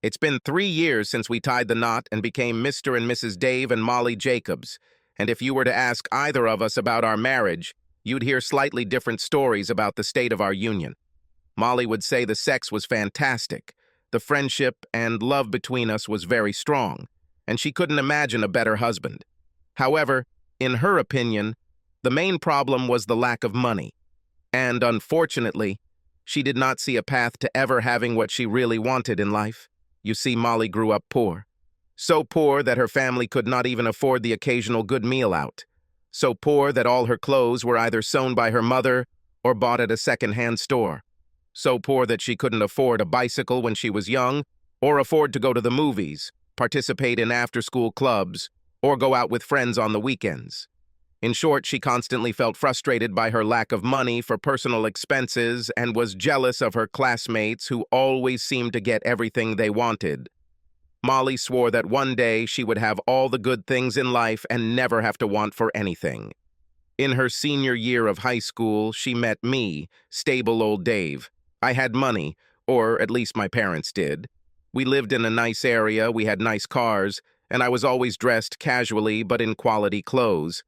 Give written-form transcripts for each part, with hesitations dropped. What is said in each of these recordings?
It's been 3 years since we tied the knot and became Mr. and Mrs. Dave and Molly Jacobs, and if you were to ask either of us about our marriage, you'd hear slightly different stories about the state of our union. Molly would say the sex was fantastic, the friendship and love between us was very strong, and she couldn't imagine a better husband. However, in her opinion, the main problem was the lack of money, and unfortunately, she did not see a path to ever having what she really wanted in life. You see, Molly grew up poor. So poor that her family could not even afford the occasional good meal out. So poor that all her clothes were either sewn by her mother or bought at a second-hand store. So poor that she couldn't afford a bicycle when she was young, or afford to go to the movies, participate in after-school clubs, or go out with friends on the weekends. In short, she constantly felt frustrated by her lack of money for personal expenses and was jealous of her classmates who always seemed to get everything they wanted. Molly swore that one day she would have all the good things in life and never have to want for anything. In her senior year of high school, she met me, stable old Dave. I had money, or at least my parents did. We lived in a nice area, we had nice cars, and I was always dressed casually but in quality clothes.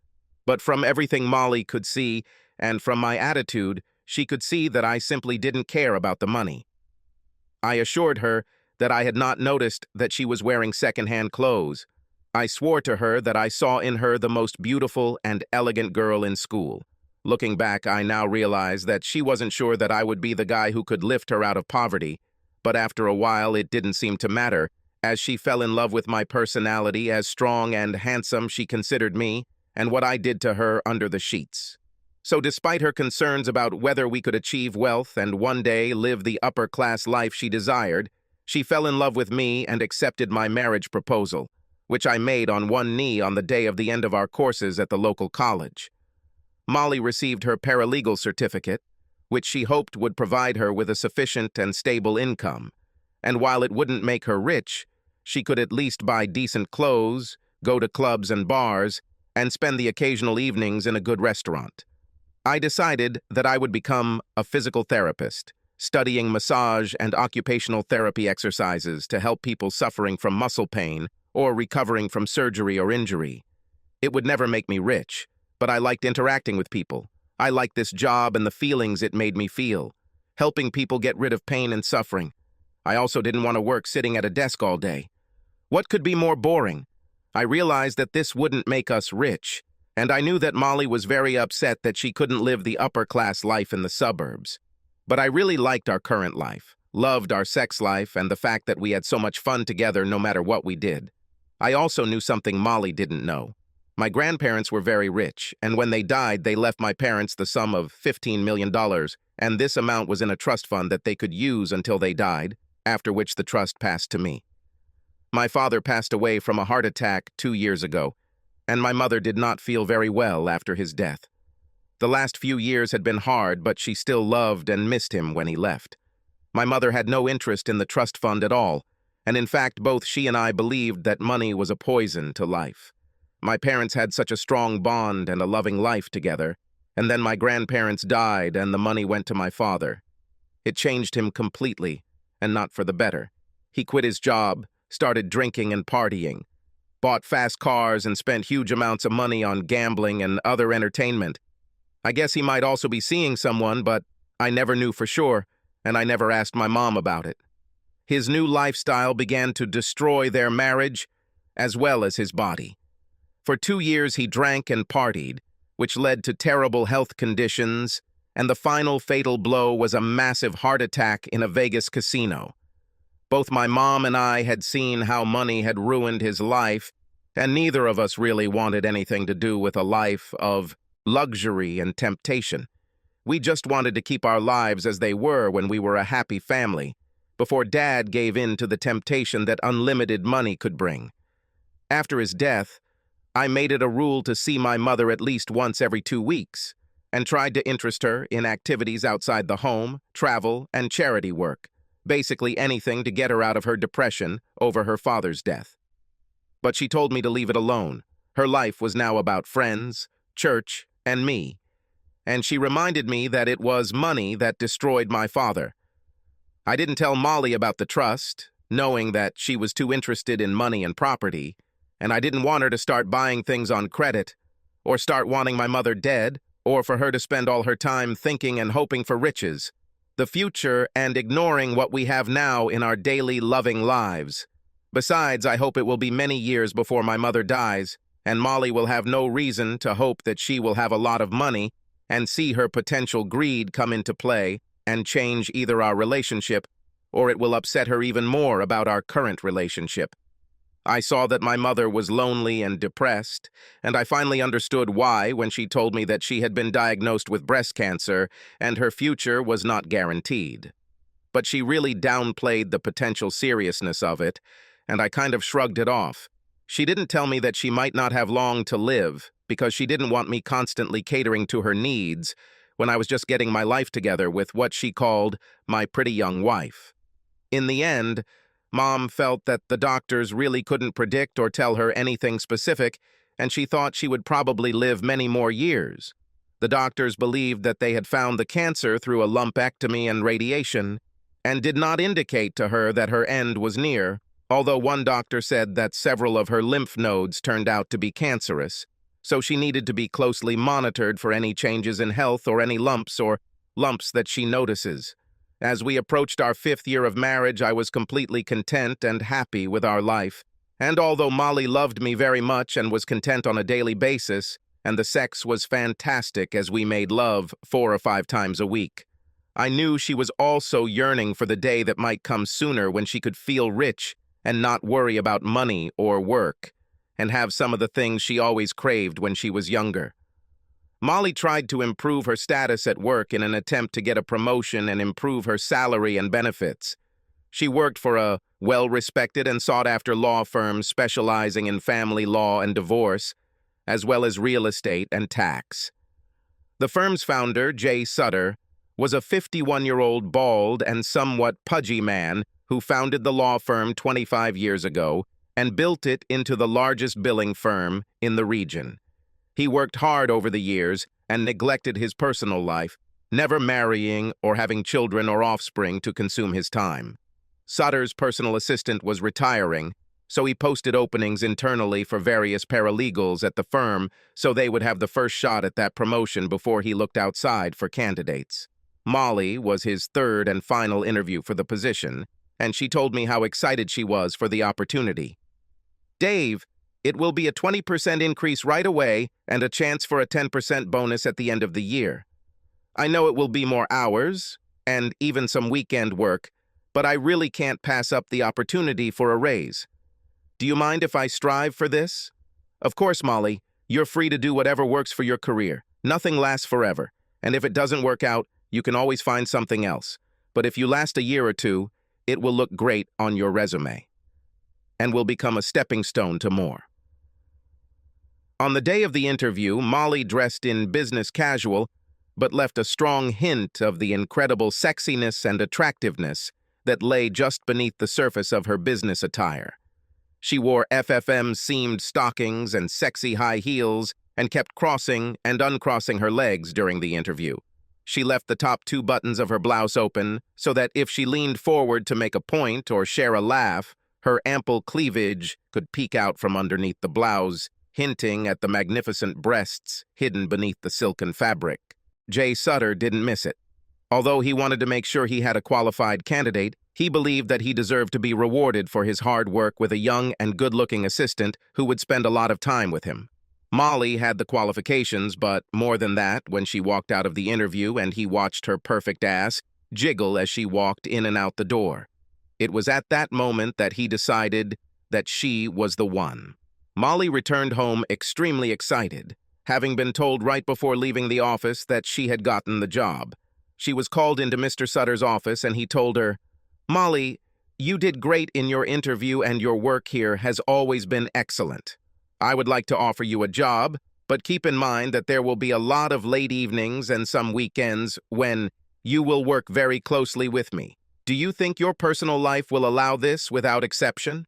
But from everything Molly could see, and from my attitude, she could see that I simply didn't care about the money. I assured her that I had not noticed that she was wearing second-hand clothes. I swore to her that I saw in her the most beautiful and elegant girl in school. Looking back, I now realize that she wasn't sure that I would be the guy who could lift her out of poverty, but after a while it didn't seem to matter, as she fell in love with my personality, as strong and handsome she considered me, and what I did to her under the sheets. So despite her concerns about whether we could achieve wealth and one day live the upper-class life she desired, she fell in love with me and accepted my marriage proposal, which I made on one knee on the day of the end of our courses at the local college. Molly received her paralegal certificate, which she hoped would provide her with a sufficient and stable income, and while it wouldn't make her rich, she could at least buy decent clothes, go to clubs and bars, and spend the occasional evenings in a good restaurant. I decided that I would become a physical therapist, studying massage and occupational therapy exercises to help people suffering from muscle pain or recovering from surgery or injury. It would never make me rich, but I liked interacting with people. I liked this job and the feelings it made me feel, helping people get rid of pain and suffering. I also didn't want to work sitting at a desk all day. What could be more boring? I realized that this wouldn't make us rich, and I knew that Molly was very upset that she couldn't live the upper-class life in the suburbs. But I really liked our current life, loved our sex life, and the fact that we had so much fun together no matter what we did. I also knew something Molly didn't know. My grandparents were very rich, and when they died, they left my parents the sum of $15 million, and this amount was in a trust fund that they could use until they died, after which the trust passed to me. My father passed away from a heart attack 2 years ago, and my mother did not feel very well after his death. The last few years had been hard, but she still loved and missed him when he left. My mother had no interest in the trust fund at all, and in fact, both she and I believed that money was a poison to life. My parents had such a strong bond and a loving life together, and then my grandparents died and the money went to my father. It changed him completely, and not for the better. He quit his job, started drinking and partying, bought fast cars and spent huge amounts of money on gambling and other entertainment. I guess he might also be seeing someone, but I never knew for sure, and I never asked my mom about it. His new lifestyle began to destroy their marriage, as well as his body. For 2 years he drank and partied, which led to terrible health conditions, and the final fatal blow was a massive heart attack in a Vegas casino. Both my mom and I had seen how money had ruined his life, and neither of us really wanted anything to do with a life of luxury and temptation. We just wanted to keep our lives as they were when we were a happy family, before Dad gave in to the temptation that unlimited money could bring. After his death, I made it a rule to see my mother at least once every 2 weeks, and tried to interest her in activities outside the home, travel, and charity work. Basically anything to get her out of her depression over her father's death. But she told me to leave it alone. Her life was now about friends, church, and me. And she reminded me that it was money that destroyed my father. I didn't tell Molly about the trust, knowing that she was too interested in money and property, and I didn't want her to start buying things on credit, or start wanting my mother dead, or for her to spend all her time thinking and hoping for riches, the future, and ignoring what we have now in our daily loving lives. Besides, I hope it will be many years before my mother dies, and Molly will have no reason to hope that she will have a lot of money and see her potential greed come into play and change either our relationship, or it will upset her even more about our current relationship. I saw that my mother was lonely and depressed, and I finally understood why when she told me that she had been diagnosed with breast cancer and her future was not guaranteed. But she really downplayed the potential seriousness of it, and I kind of shrugged it off. She didn't tell me that she might not have long to live because she didn't want me constantly catering to her needs when I was just getting my life together with what she called my pretty young wife. In the end, Mom felt that the doctors really couldn't predict or tell her anything specific, and she thought she would probably live many more years. The doctors believed that they had found the cancer through a lumpectomy and radiation, and did not indicate to her that her end was near, although one doctor said that several of her lymph nodes turned out to be cancerous, so she needed to be closely monitored for any changes in health or any lumps that she notices. As we approached our 5th year of marriage, I was completely content and happy with our life. And although Molly loved me very much and was content on a daily basis, and the sex was fantastic as we made love 4 or 5 times a week, I knew she was also yearning for the day that might come sooner when she could feel rich and not worry about money or work, and have some of the things she always craved when she was younger. Molly tried to improve her status at work in an attempt to get a promotion and improve her salary and benefits. She worked for a well-respected and sought-after law firm specializing in family law and divorce, as well as real estate and tax. The firm's founder, Jay Sutter, was a 51-year-old bald and somewhat pudgy man who founded the law firm 25 years ago and built it into the largest billing firm in the region. He worked hard over the years and neglected his personal life, never marrying or having children or offspring to consume his time. Sutter's personal assistant was retiring, so he posted openings internally for various paralegals at the firm so they would have the first shot at that promotion before he looked outside for candidates. Molly was his 3rd and final interview for the position, and she told me how excited she was for the opportunity. "Dave, it will be a 20% increase right away and a chance for a 10% bonus at the end of the year. I know it will be more hours and even some weekend work, but I really can't pass up the opportunity for a raise. Do you mind if I strive for this?" "Of course, Molly. You're free to do whatever works for your career. Nothing lasts forever, and if it doesn't work out, you can always find something else. But if you last a year or two, it will look great on your resume and will become a stepping stone to more." On the day of the interview, Molly dressed in business casual, but left a strong hint of the incredible sexiness and attractiveness that lay just beneath the surface of her business attire. She wore FFM-seamed stockings and sexy high heels and kept crossing and uncrossing her legs during the interview. She left the top 2 buttons of her blouse open so that if she leaned forward to make a point or share a laugh, her ample cleavage could peek out from underneath the blouse, hinting at the magnificent breasts hidden beneath the silken fabric. Jay Sutter didn't miss it. Although he wanted to make sure he had a qualified candidate, he believed that he deserved to be rewarded for his hard work with a young and good-looking assistant who would spend a lot of time with him. Molly had the qualifications, but more than that, when she walked out of the interview and he watched her perfect ass jiggle as she walked in and out the door. It was at that moment that he decided that she was the one. Molly returned home extremely excited, having been told right before leaving the office that she had gotten the job. She was called into Mr. Sutter's office and he told her, "Molly, you did great in your interview and your work here has always been excellent. I would like to offer you a job, but keep in mind that there will be a lot of late evenings and some weekends when you will work very closely with me. Do you think your personal life will allow this without exception?"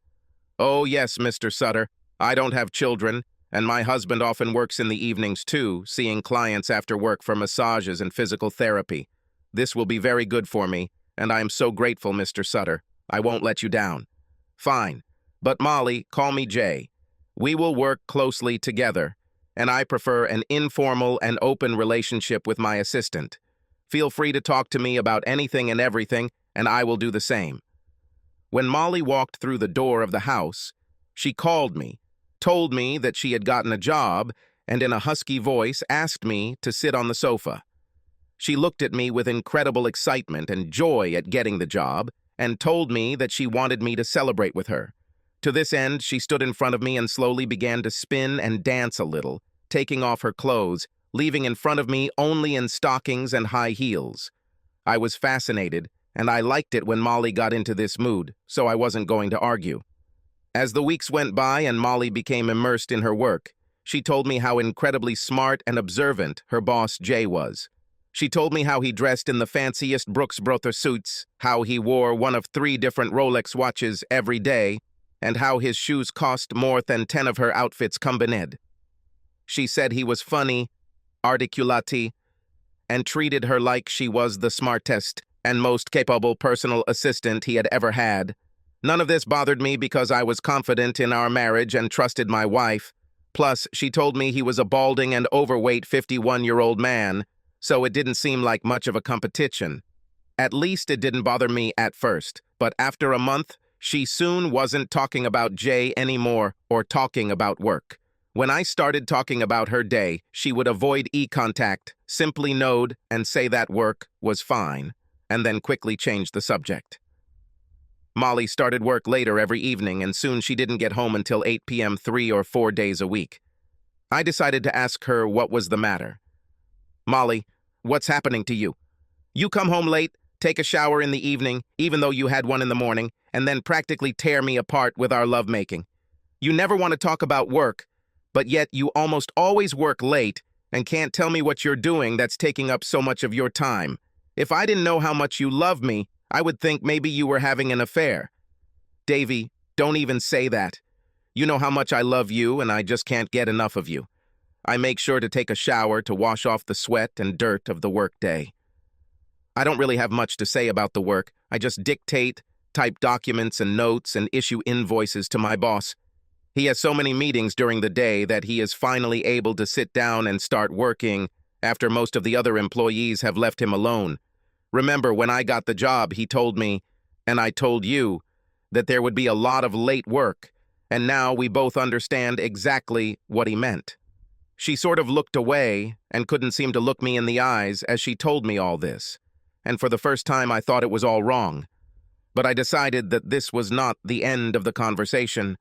"Oh, yes, Mr. Sutter. I don't have children, and my husband often works in the evenings too, seeing clients after work for massages and physical therapy. This will be very good for me, and I am so grateful, Mr. Sutter. I won't let you down. Fine. But Molly, call me Jay. We will work closely together, and I prefer an informal and open relationship with my assistant. Feel free to talk to me about anything and everything, and I will do the same. When Molly walked through the door of the house, she called me, told me that she had gotten a job, and in a husky voice asked me to sit on the sofa. She looked at me with incredible excitement and joy at getting the job, and told me that she wanted me to celebrate with her. To this end, she stood in front of me and slowly began to spin and dance a little, taking off her clothes, leaving in front of me only in stockings and high heels. I was fascinated, and I liked it when Molly got into this mood, so I wasn't going to argue. As the weeks went by and Molly became immersed in her work, she told me how incredibly smart and observant her boss Jay was. She told me how he dressed in the fanciest Brooks Brothers suits, how he wore one of 3 different Rolex watches every day, and how his shoes cost more than 10 of her outfits combined. She said he was funny, articulati, and treated her like she was the smartest and most capable personal assistant he had ever had. None of this bothered me because I was confident in our marriage and trusted my wife. Plus, she told me he was a balding and overweight 51-year-old man, so it didn't seem like much of a competition. At least it didn't bother me at first, but after a month, she soon wasn't talking about Jay anymore or talking about work. When I started talking about her day, she would avoid contact, simply nod and say that work was fine, and then quickly change the subject. Molly started work later every evening, and soon she didn't get home until 8 p.m. 3 or 4 days a week. I decided to ask her what was the matter. Molly, what's happening to you? You come home late, take a shower in the evening, even though you had one in the morning, and then practically tear me apart with our lovemaking. You never want to talk about work, but yet you almost always work late and can't tell me what you're doing that's taking up so much of your time. If I didn't know how much you love me, I would think maybe you were having an affair. Davy, don't even say that. You know how much I love you, and I just can't get enough of you. I make sure to take a shower to wash off the sweat and dirt of the workday. I don't really have much to say about the work. I just dictate, type documents and notes, and issue invoices to my boss. He has so many meetings during the day that he is finally able to sit down and start working after most of the other employees have left him alone. Remember, when I got the job, he told me, and I told you, that there would be a lot of late work, and now we both understand exactly what he meant. She sort of looked away and couldn't seem to look me in the eyes as she told me all this, and for the first time I thought it was all wrong. But I decided that this was not the end of the conversation,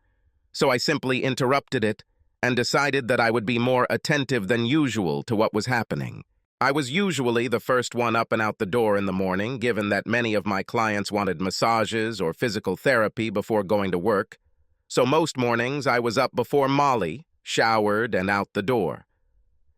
so I simply interrupted it and decided that I would be more attentive than usual to what was happening. I was usually the first one up and out the door in the morning, given that many of my clients wanted massages or physical therapy before going to work, so most mornings I was up before Molly, showered, and out the door.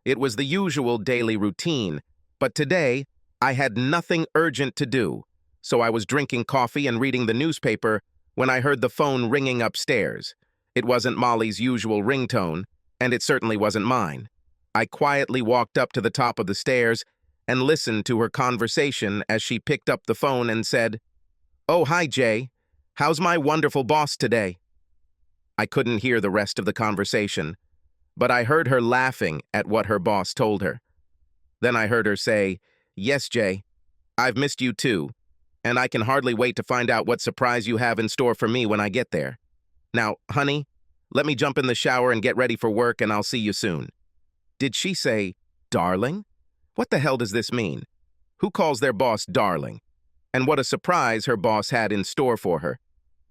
It was the usual daily routine, but today I had nothing urgent to do, so I was drinking coffee and reading the newspaper when I heard the phone ringing upstairs. It wasn't Molly's usual ringtone, and it certainly wasn't mine. I quietly walked up to the top of the stairs and listened to her conversation as she picked up the phone and said, "Oh, hi, Jay. How's my wonderful boss today?" I couldn't hear the rest of the conversation, but I heard her laughing at what her boss told her. Then I heard her say, "Yes, Jay, I've missed you too, and I can hardly wait to find out what surprise you have in store for me when I get there. Now, honey, let me jump in the shower and get ready for work, and I'll see you soon." Did she say, darling? What the hell does this mean? Who calls their boss darling? And what a surprise her boss had in store for her.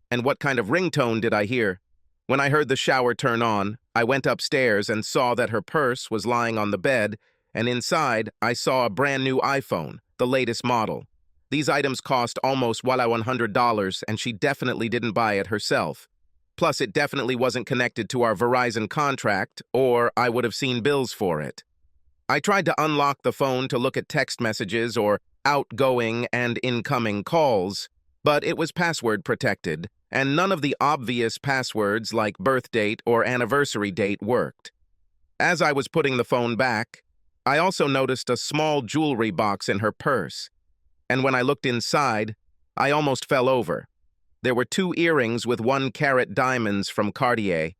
And what kind of ringtone did I hear? When I heard the shower turn on, I went upstairs and saw that her purse was lying on the bed, and inside I saw a brand new iPhone, the latest model. These items cost almost $100, and she definitely didn't buy it herself. Plus, it definitely wasn't connected to our Verizon contract, or I would have seen bills for it. I tried to unlock the phone to look at text messages or outgoing and incoming calls, but it was password protected, and none of the obvious passwords like birth date or anniversary date worked. As I was putting the phone back, I also noticed a small jewelry box in her purse, and when I looked inside, I almost fell over. There were 2 earrings with 1-carat diamonds from Cartier,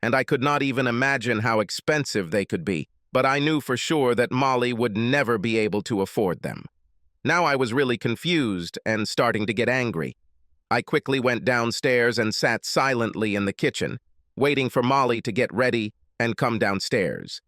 and I could not even imagine how expensive they could be, but I knew for sure that Molly would never be able to afford them. Now I was really confused and starting to get angry. I quickly went downstairs and sat silently in the kitchen, waiting for Molly to get ready and come downstairs.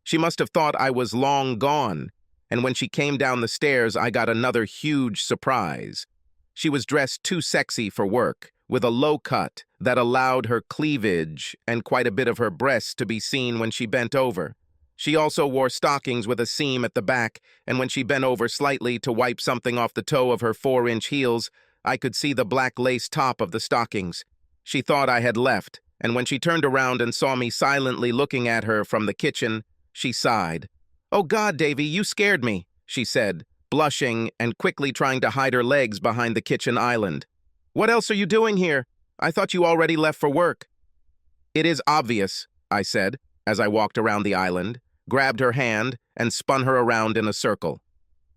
She must have thought I was long gone, and when she came down the stairs, I got another huge surprise. She was dressed too sexy for work, with a low cut that allowed her cleavage and quite a bit of her breasts to be seen when she bent over. She also wore stockings with a seam at the back, and when she bent over slightly to wipe something off the toe of her 4-inch heels, I could see the black lace top of the stockings. She thought I had left, and when she turned around and saw me silently looking at her from the kitchen, she sighed. "Oh God, Davy, you scared me," she said, blushing and quickly trying to hide her legs behind the kitchen island. "What else are you doing here? I thought you already left for work." "It is obvious," I said, as I walked around the island, grabbed her hand, and spun her around in a circle.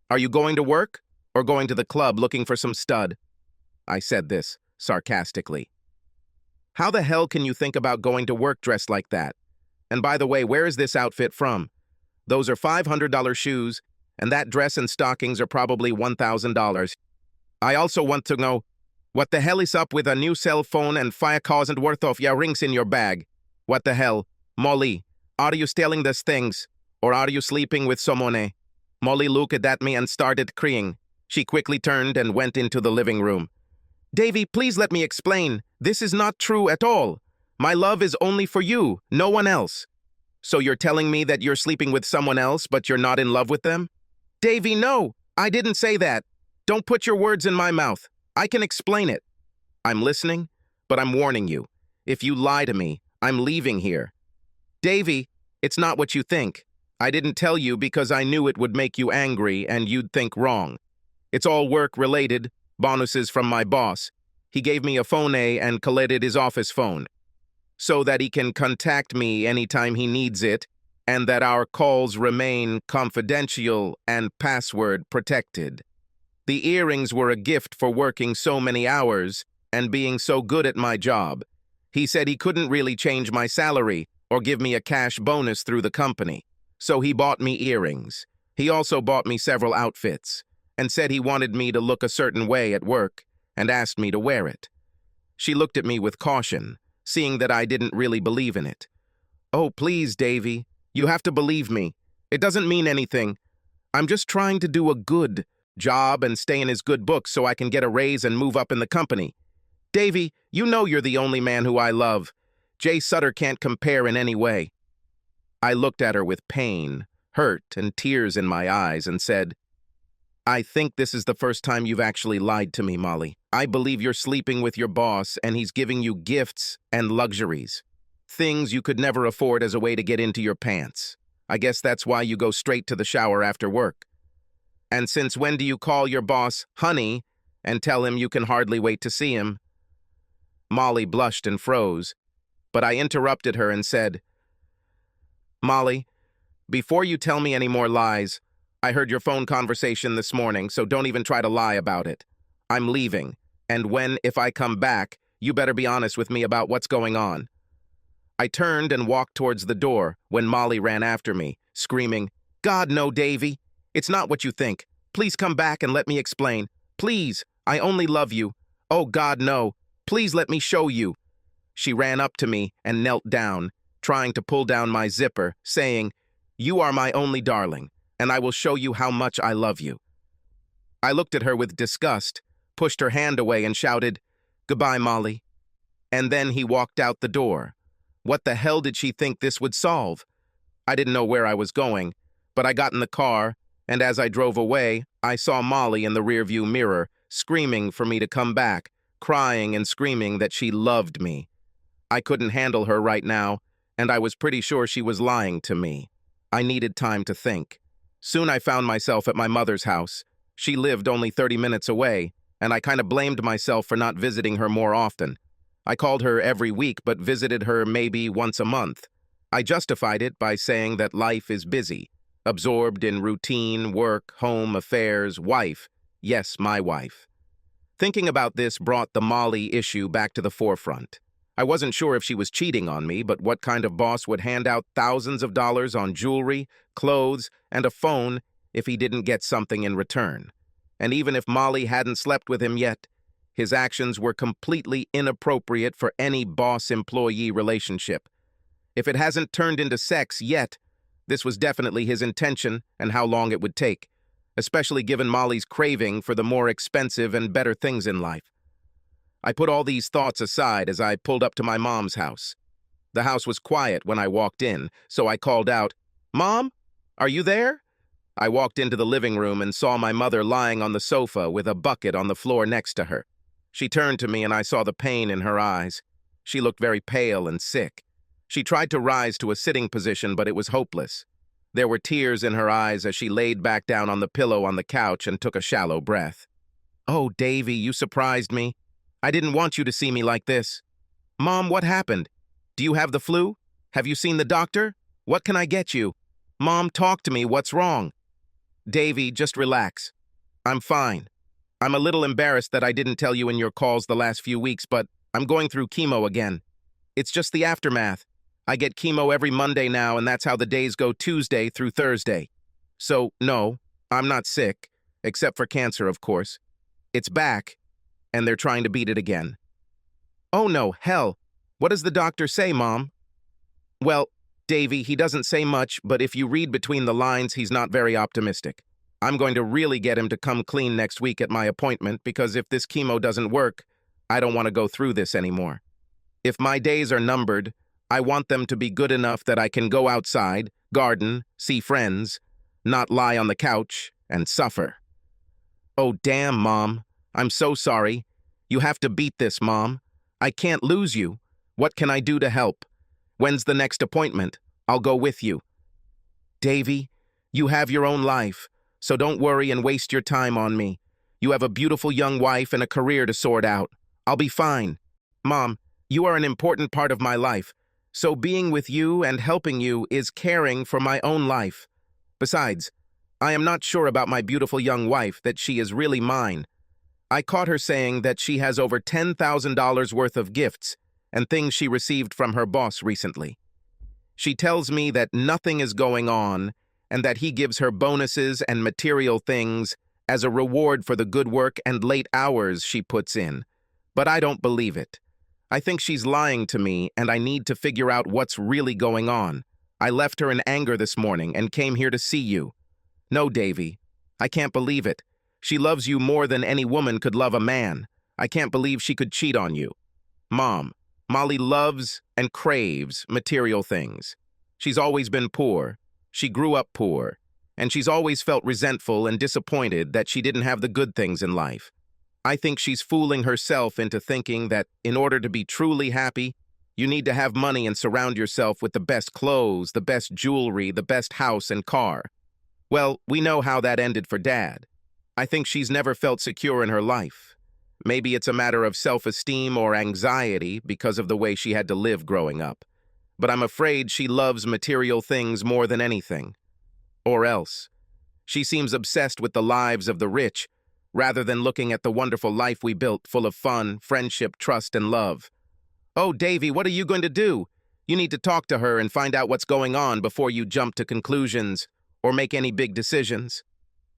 "Are you going to work, or going to the club looking for some stud?" I said this sarcastically. "How the hell can you think about going to work dressed like that? And by the way, where is this outfit from? Those are $500 shoes, and that dress and stockings are probably $1,000. I also want to know, what the hell is up with a new cell phone and 5,000 worth of rings in your bag? What the hell? Molly, are you stealing these things, or are you sleeping with someone?" Molly looked at me and started crying. She quickly turned and went into the living room. "Davy, please let me explain. This is not true at all. My love is only for you, no one else." "So you're telling me that you're sleeping with someone else, but you're not in love with them?" "Davy, no, I didn't say that. Don't put your words in my mouth. I can explain it." "I'm listening, but I'm warning you. If you lie to me, I'm leaving here." "Davy, it's not what you think. I didn't tell you because I knew it would make you angry and you'd think wrong. It's all work-related, bonuses from my boss. He gave me a phone and collected his office phone, so that he can contact me anytime he needs it, and that our calls remain confidential and password protected. The earrings were a gift for working so many hours and being so good at my job. He said he couldn't really change my salary or give me a cash bonus through the company, so he bought me earrings. He also bought me several outfits, and said he wanted me to look a certain way at work, and asked me to wear it." She looked at me with caution, seeing that I didn't really believe in it. "Oh, please, Davy, you have to believe me. It doesn't mean anything. I'm just trying to do a good job and stay in his good books so I can get a raise and move up in the company. Davy, you know you're the only man who I love. Jay Sutter can't compare in any way." I looked at her with pain, hurt, and tears in my eyes and said, "I think this is the first time you've actually lied to me, Molly. I believe you're sleeping with your boss and he's giving you gifts and luxuries. Things you could never afford as a way to get into your pants. I guess that's why you go straight to the shower after work. And since when do you call your boss honey and tell him you can hardly wait to see him?" Molly blushed and froze, but I interrupted her and said, "Molly, before you tell me any more lies, I heard your phone conversation this morning, so don't even try to lie about it. I'm leaving, and if I come back, you better be honest with me about what's going on." I turned and walked towards the door when Molly ran after me, screaming, "God, no, Davy. It's not what you think. Please come back and let me explain. Please, I only love you. Oh, God, no. Please let me show you." She ran up to me and knelt down, trying to pull down my zipper, saying, "You are my only darling, and I will show you how much I love you." I looked at her with disgust, pushed her hand away, and shouted, "Goodbye, Molly." And then he walked out the door. What the hell did she think this would solve? I didn't know where I was going, but I got in the car, and as I drove away, I saw Molly in the rearview mirror, screaming for me to come back, crying and screaming that she loved me. I couldn't handle her right now, and I was pretty sure she was lying to me. I needed time to think. Soon I found myself at my mother's house. She lived only 30 minutes away, and I kind of blamed myself for not visiting her more often. I called her every week but visited her maybe once a month. I justified it by saying that life is busy, absorbed in routine, work, home, affairs, wife. Yes, my wife. Thinking about this brought the Molly issue back to the forefront. I wasn't sure if she was cheating on me, but what kind of boss would hand out thousands of dollars on jewelry, clothes, and a phone if he didn't get something in return? And even if Molly hadn't slept with him yet, his actions were completely inappropriate for any boss-employee relationship. If it hasn't turned into sex yet, this was definitely his intention and how long it would take, especially given Molly's craving for the more expensive and better things in life. I put all these thoughts aside as I pulled up to my mom's house. The house was quiet when I walked in, so I called out, "Mom, are you there?" I walked into the living room and saw my mother lying on the sofa with a bucket on the floor next to her. She turned to me and I saw the pain in her eyes. She looked very pale and sick. She tried to rise to a sitting position, but it was hopeless. There were tears in her eyes as she laid back down on the pillow on the couch and took a shallow breath. "Oh, Davy, you surprised me. I didn't want you to see me like this." "Mom, what happened? Do you have the flu? Have you seen the doctor? What can I get you? Mom, talk to me. What's wrong?" "Davy, just relax. I'm fine. I'm a little embarrassed that I didn't tell you in your calls the last few weeks, but I'm going through chemo again. It's just the aftermath. I get chemo every Monday now, and that's how the days go Tuesday through Thursday. So, no, I'm not sick, except for cancer, of course. It's back, and they're trying to beat it again." "Oh no, hell. What does the doctor say, Mom?" "Well, Davy, he doesn't say much, but if you read between the lines, he's not very optimistic. I'm going to really get him to come clean next week at my appointment, because if this chemo doesn't work, I don't want to go through this anymore. If my days are numbered, I want them to be good enough that I can go outside, garden, see friends, not lie on the couch and suffer." "Oh, damn, Mom. I'm so sorry. You have to beat this, Mom. I can't lose you. What can I do to help? When's the next appointment? I'll go with you." "Davy, you have your own life, so don't worry and waste your time on me. You have a beautiful young wife and a career to sort out. I'll be fine. Mom, you are an important part of my life, so being with you and helping you is caring for my own life. Besides, I am not sure about my beautiful young wife that she is really mine. I caught her saying that she has over $10,000 worth of gifts and things she received from her boss recently. She tells me that nothing is going on and that he gives her bonuses and material things as a reward for the good work and late hours she puts in. But I don't believe it. I think she's lying to me, and I need to figure out what's really going on. I left her in anger this morning and came here to see you. No, Davy, I can't believe it. She loves you more than any woman could love a man. I can't believe she could cheat on you. Mom, Molly loves and craves material things. She's always been poor. She grew up poor. And she's always felt resentful and disappointed that she didn't have the good things in life. I think she's fooling herself into thinking that in order to be truly happy, you need to have money and surround yourself with the best clothes, the best jewelry, the best house and car. Well, we know how that ended for Dad. I think she's never felt secure in her life. Maybe it's a matter of self-esteem or anxiety because of the way she had to live growing up. But I'm afraid she loves material things more than anything. Or else, she seems obsessed with the lives of the rich, rather than looking at the wonderful life we built full of fun, friendship, trust, and love. Oh, Davy, what are you going to do? You need to talk to her and find out what's going on before you jump to conclusions or make any big decisions.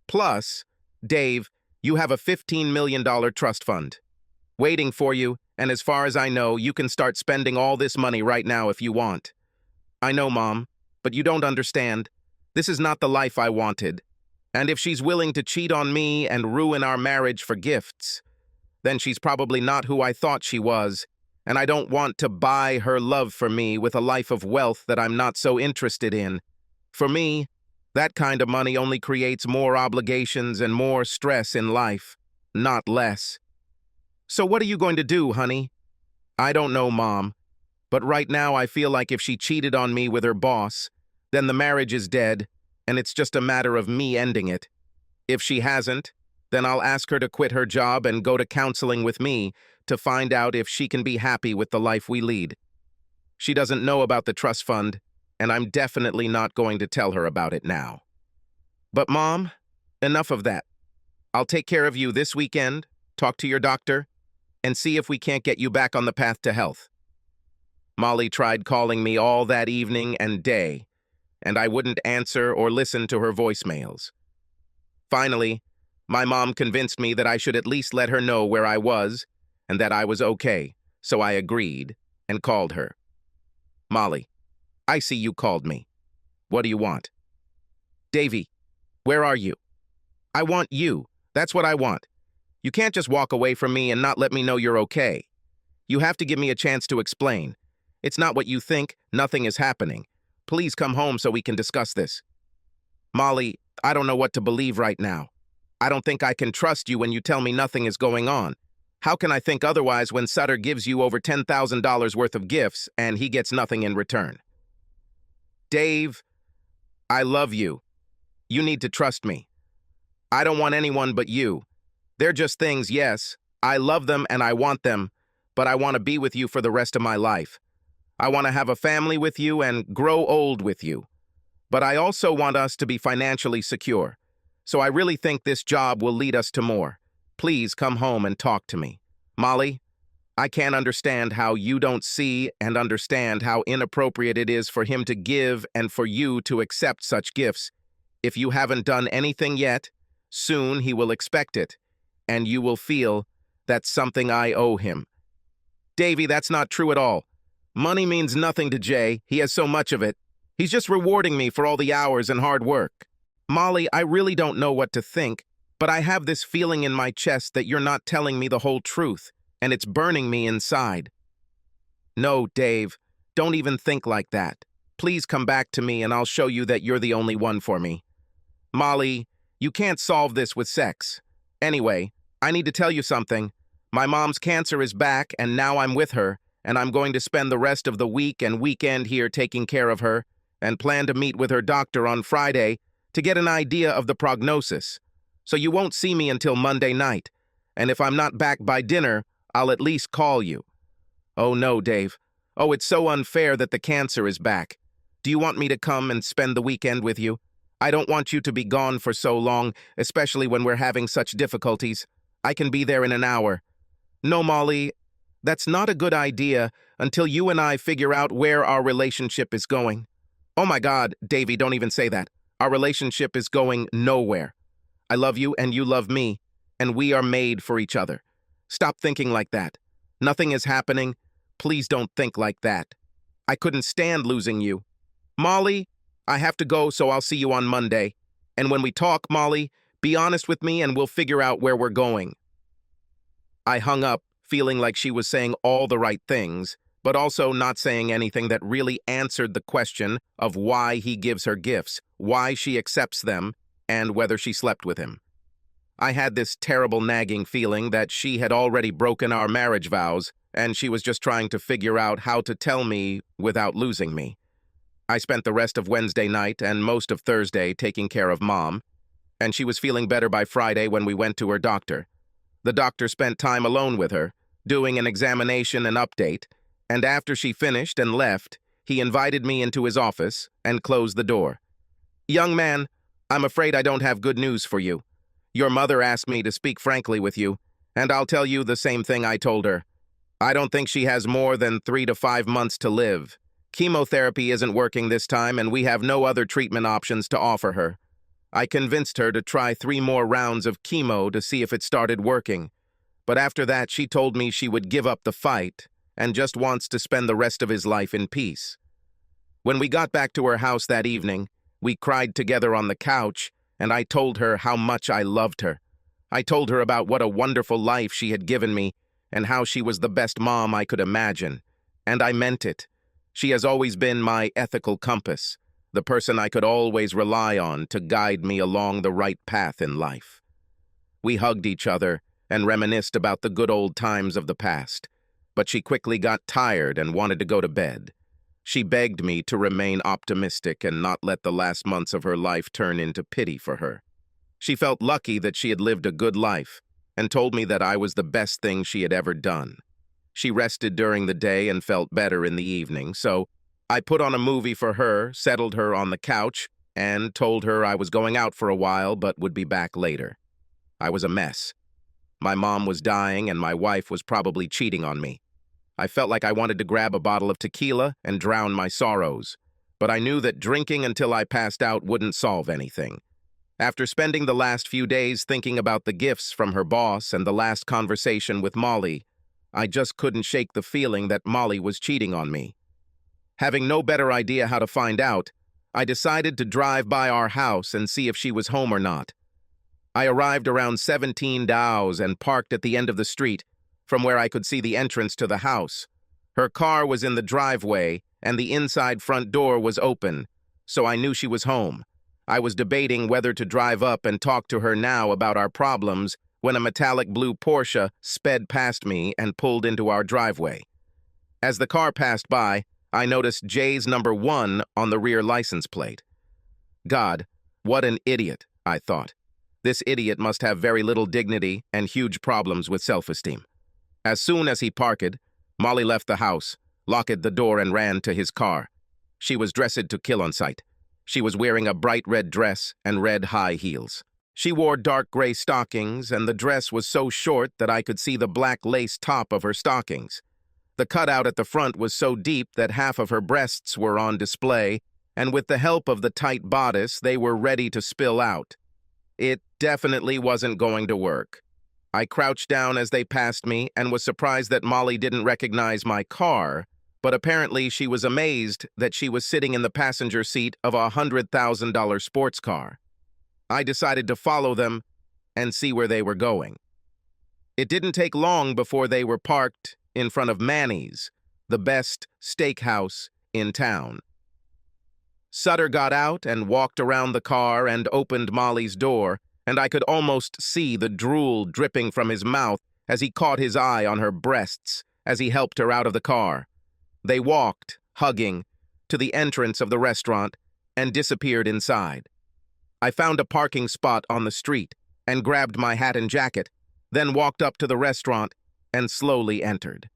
Plus, Dave, you have a $15 million trust fund waiting for you, and as far as I know, you can start spending all this money right now if you want. I know, Mom, but you don't understand. This is not the life I wanted. And if she's willing to cheat on me and ruin our marriage for gifts, then she's probably not who I thought she was, and I don't want to buy her love for me with a life of wealth that I'm not so interested in. For me, that kind of money only creates more obligations and more stress in life, not less. So what are you going to do, honey? I don't know, Mom, but right now I feel like if she cheated on me with her boss, then the marriage is dead, and it's just a matter of me ending it. If she hasn't, then I'll ask her to quit her job and go to counseling with me to find out if she can be happy with the life we lead. She doesn't know about the trust fund, and I'm definitely not going to tell her about it now. But Mom, enough of that. I'll take care of you this weekend, talk to your doctor, and see if we can't get you back on the path to health. Molly tried calling me all that evening and day, and I wouldn't answer or listen to her voicemails. Finally, my mom convinced me that I should at least let her know where I was and that I was okay, so I agreed and called her. Molly, I see you called me. What do you want? Davy, where are you? I want you. That's what I want. You can't just walk away from me and not let me know you're okay. You have to give me a chance to explain. It's not what you think. Nothing is happening. Please come home so we can discuss this. Molly, I don't know what to believe right now. I don't think I can trust you when you tell me nothing is going on. How can I think otherwise when Sutter gives you over $10,000 worth of gifts and he gets nothing in return? Dave, I love you. You need to trust me. I don't want anyone but you. They're just things, yes. I love them and I want them, but I want to be with you for the rest of my life. I want to have a family with you and grow old with you. But I also want us to be financially secure. So I really think this job will lead us to more. Please come home and talk to me. Molly, I can't understand how you don't see and understand how inappropriate it is for him to give and for you to accept such gifts. If you haven't done anything yet, soon he will expect it, and you will feel that's something I owe him. Davy, that's not true at all. Money means nothing to Jay. He has so much of it. He's just rewarding me for all the hours and hard work. Molly, I really don't know what to think, but I have this feeling in my chest that you're not telling me the whole truth, and it's burning me inside. No, Dave, don't even think like that. Please come back to me and I'll show you that you're the only one for me. Molly, you can't solve this with sex. Anyway, I need to tell you something. My mom's cancer is back and now I'm with her, and I'm going to spend the rest of the week and weekend here taking care of her, and plan to meet with her doctor on Friday to get an idea of the prognosis. So you won't see me until Monday night, and if I'm not back by dinner, I'll at least call you. Oh no, Dave. Oh, it's so unfair that the cancer is back. Do you want me to come and spend the weekend with you? I don't want you to be gone for so long, especially when we're having such difficulties. I can be there in an hour. No, Molly, that's not a good idea until you and I figure out where our relationship is going. Oh my God, Davy, don't even say that. Our relationship is going nowhere. I love you and you love me, and we are made for each other. Stop thinking like that. Nothing is happening. Please don't think like that. I couldn't stand losing you. Molly, I have to go, so I'll see you on Monday. And when we talk, Molly, be honest with me and we'll figure out where we're going. I hung up, feeling like she was saying all the right things, but also not saying anything that really answered the question of why he gives her gifts, why she accepts them, and whether she slept with him. I had this terrible nagging feeling that she had already broken our marriage vows, and she was just trying to figure out how to tell me without losing me. I spent the rest of Wednesday night and most of Thursday taking care of Mom, and she was feeling better by Friday when we went to her doctor. The doctor spent time alone with her, doing an examination and update, and after she finished and left, he invited me into his office and closed the door. Young man, I'm afraid I don't have good news for you. Your mother asked me to speak frankly with you, and I'll tell you the same thing I told her. I don't think she has more than 3 to 5 months to live. Chemotherapy isn't working this time, and we have no other treatment options to offer her. I convinced her to try 3 more rounds of chemo to see if it started working. But after that, she told me she would give up the fight and just wants to spend the rest of his life in peace. When we got back to her house that evening, we cried together on the couch, and I told her how much I loved her. I told her about what a wonderful life she had given me and how she was the best mom I could imagine. And I meant it. She has always been my ethical compass, the person I could always rely on to guide me along the right path in life. We hugged each other and reminisced about the good old times of the past, but she quickly got tired and wanted to go to bed. She begged me to remain optimistic and not let the last months of her life turn into pity for her. She felt lucky that she had lived a good life and told me that I was the best thing she had ever done. She rested during the day and felt better in the evening, so I put on a movie for her, settled her on the couch, and told her I was going out for a while but would be back later. I was a mess. My mom was dying and my wife was probably cheating on me. I felt like I wanted to grab a bottle of tequila and drown my sorrows, but I knew that drinking until I passed out wouldn't solve anything. After spending the last few days thinking about the gifts from her boss and the last conversation with Molly, I just couldn't shake the feeling that Molly was cheating on me. Having no better idea how to find out, I decided to drive by our house and see if she was home or not. I arrived around 17 Dows and parked at the end of the street, from where I could see the entrance to the house. Her car was in the driveway, and the inside front door was open, so I knew she was home. I was debating whether to drive up and talk to her now about our problems when a metallic blue Porsche sped past me and pulled into our driveway. As the car passed by, I noticed Jay's number 1 on the rear license plate. God, what an idiot, I thought. This idiot must have very little dignity and huge problems with self-esteem. As soon as he parked, Molly left the house, locked the door and ran to his car. She was dressed to kill on sight. She was wearing a bright red dress and red high heels. She wore dark gray stockings, and the dress was so short that I could see the black lace top of her stockings. The cutout at the front was so deep that half of her breasts were on display, and with the help of the tight bodice, they were ready to spill out. It definitely wasn't going to work. I crouched down as they passed me and was surprised that Molly didn't recognize my car, but apparently she was amazed that she was sitting in the passenger seat of a $100,000 sports car. I decided to follow them and see where they were going. It didn't take long before they were parked in front of Manny's, the best steakhouse in town. Sutter got out and walked around the car and opened Molly's door, and I could almost see the drool dripping from his mouth as he caught his eye on her breasts as he helped her out of the car. They walked, hugging, to the entrance of the restaurant and disappeared inside. I found a parking spot on the street and grabbed my hat and jacket, then walked up to the restaurant and slowly entered.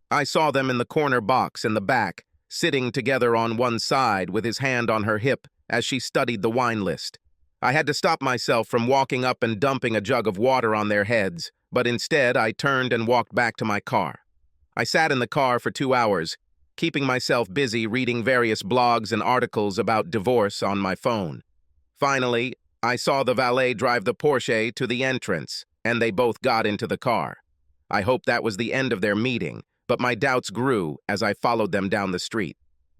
I saw them in the corner box in the back, sitting together on one side with his hand on her hip as she studied the wine list. I had to stop myself from walking up and dumping a jug of water on their heads, but instead I turned and walked back to my car. I sat in the car for 2 hours, keeping myself busy reading various blogs and articles about divorce on my phone. Finally, I saw the valet drive the Porsche to the entrance, and they both got into the car. I hoped that was the end of their meeting, but my doubts grew as I followed them down the street.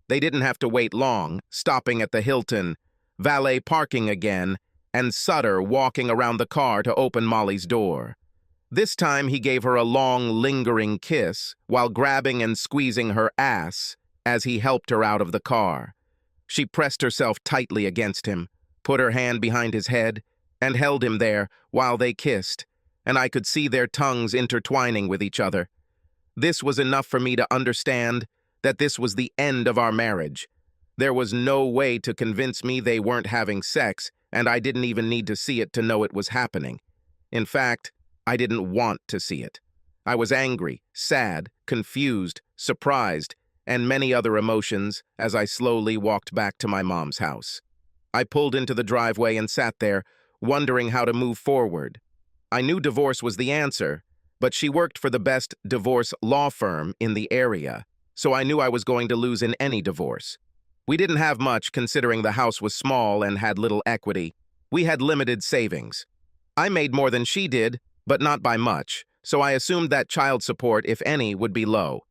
They didn't have to wait long, stopping at the Hilton, valet parking again, and Sutter walking around the car to open Molly's door. This time he gave her a long, lingering kiss while grabbing and squeezing her ass as he helped her out of the car. She pressed herself tightly against him, put her hand behind his head, and held him there while they kissed, and I could see their tongues intertwining with each other. This was enough for me to understand that this was the end of our marriage. There was no way to convince me they weren't having sex, and I didn't even need to see it to know it was happening. In fact, I didn't want to see it. I was angry, sad, confused, surprised, and many other emotions as I slowly walked back to my mom's house. I pulled into the driveway and sat there, wondering how to move forward. I knew divorce was the answer, but she worked for the best divorce law firm in the area, so I knew I was going to lose in any divorce. We didn't have much considering the house was small and had little equity. We had limited savings. I made more than she did, but not by much, so I assumed that child support, if any, would be low.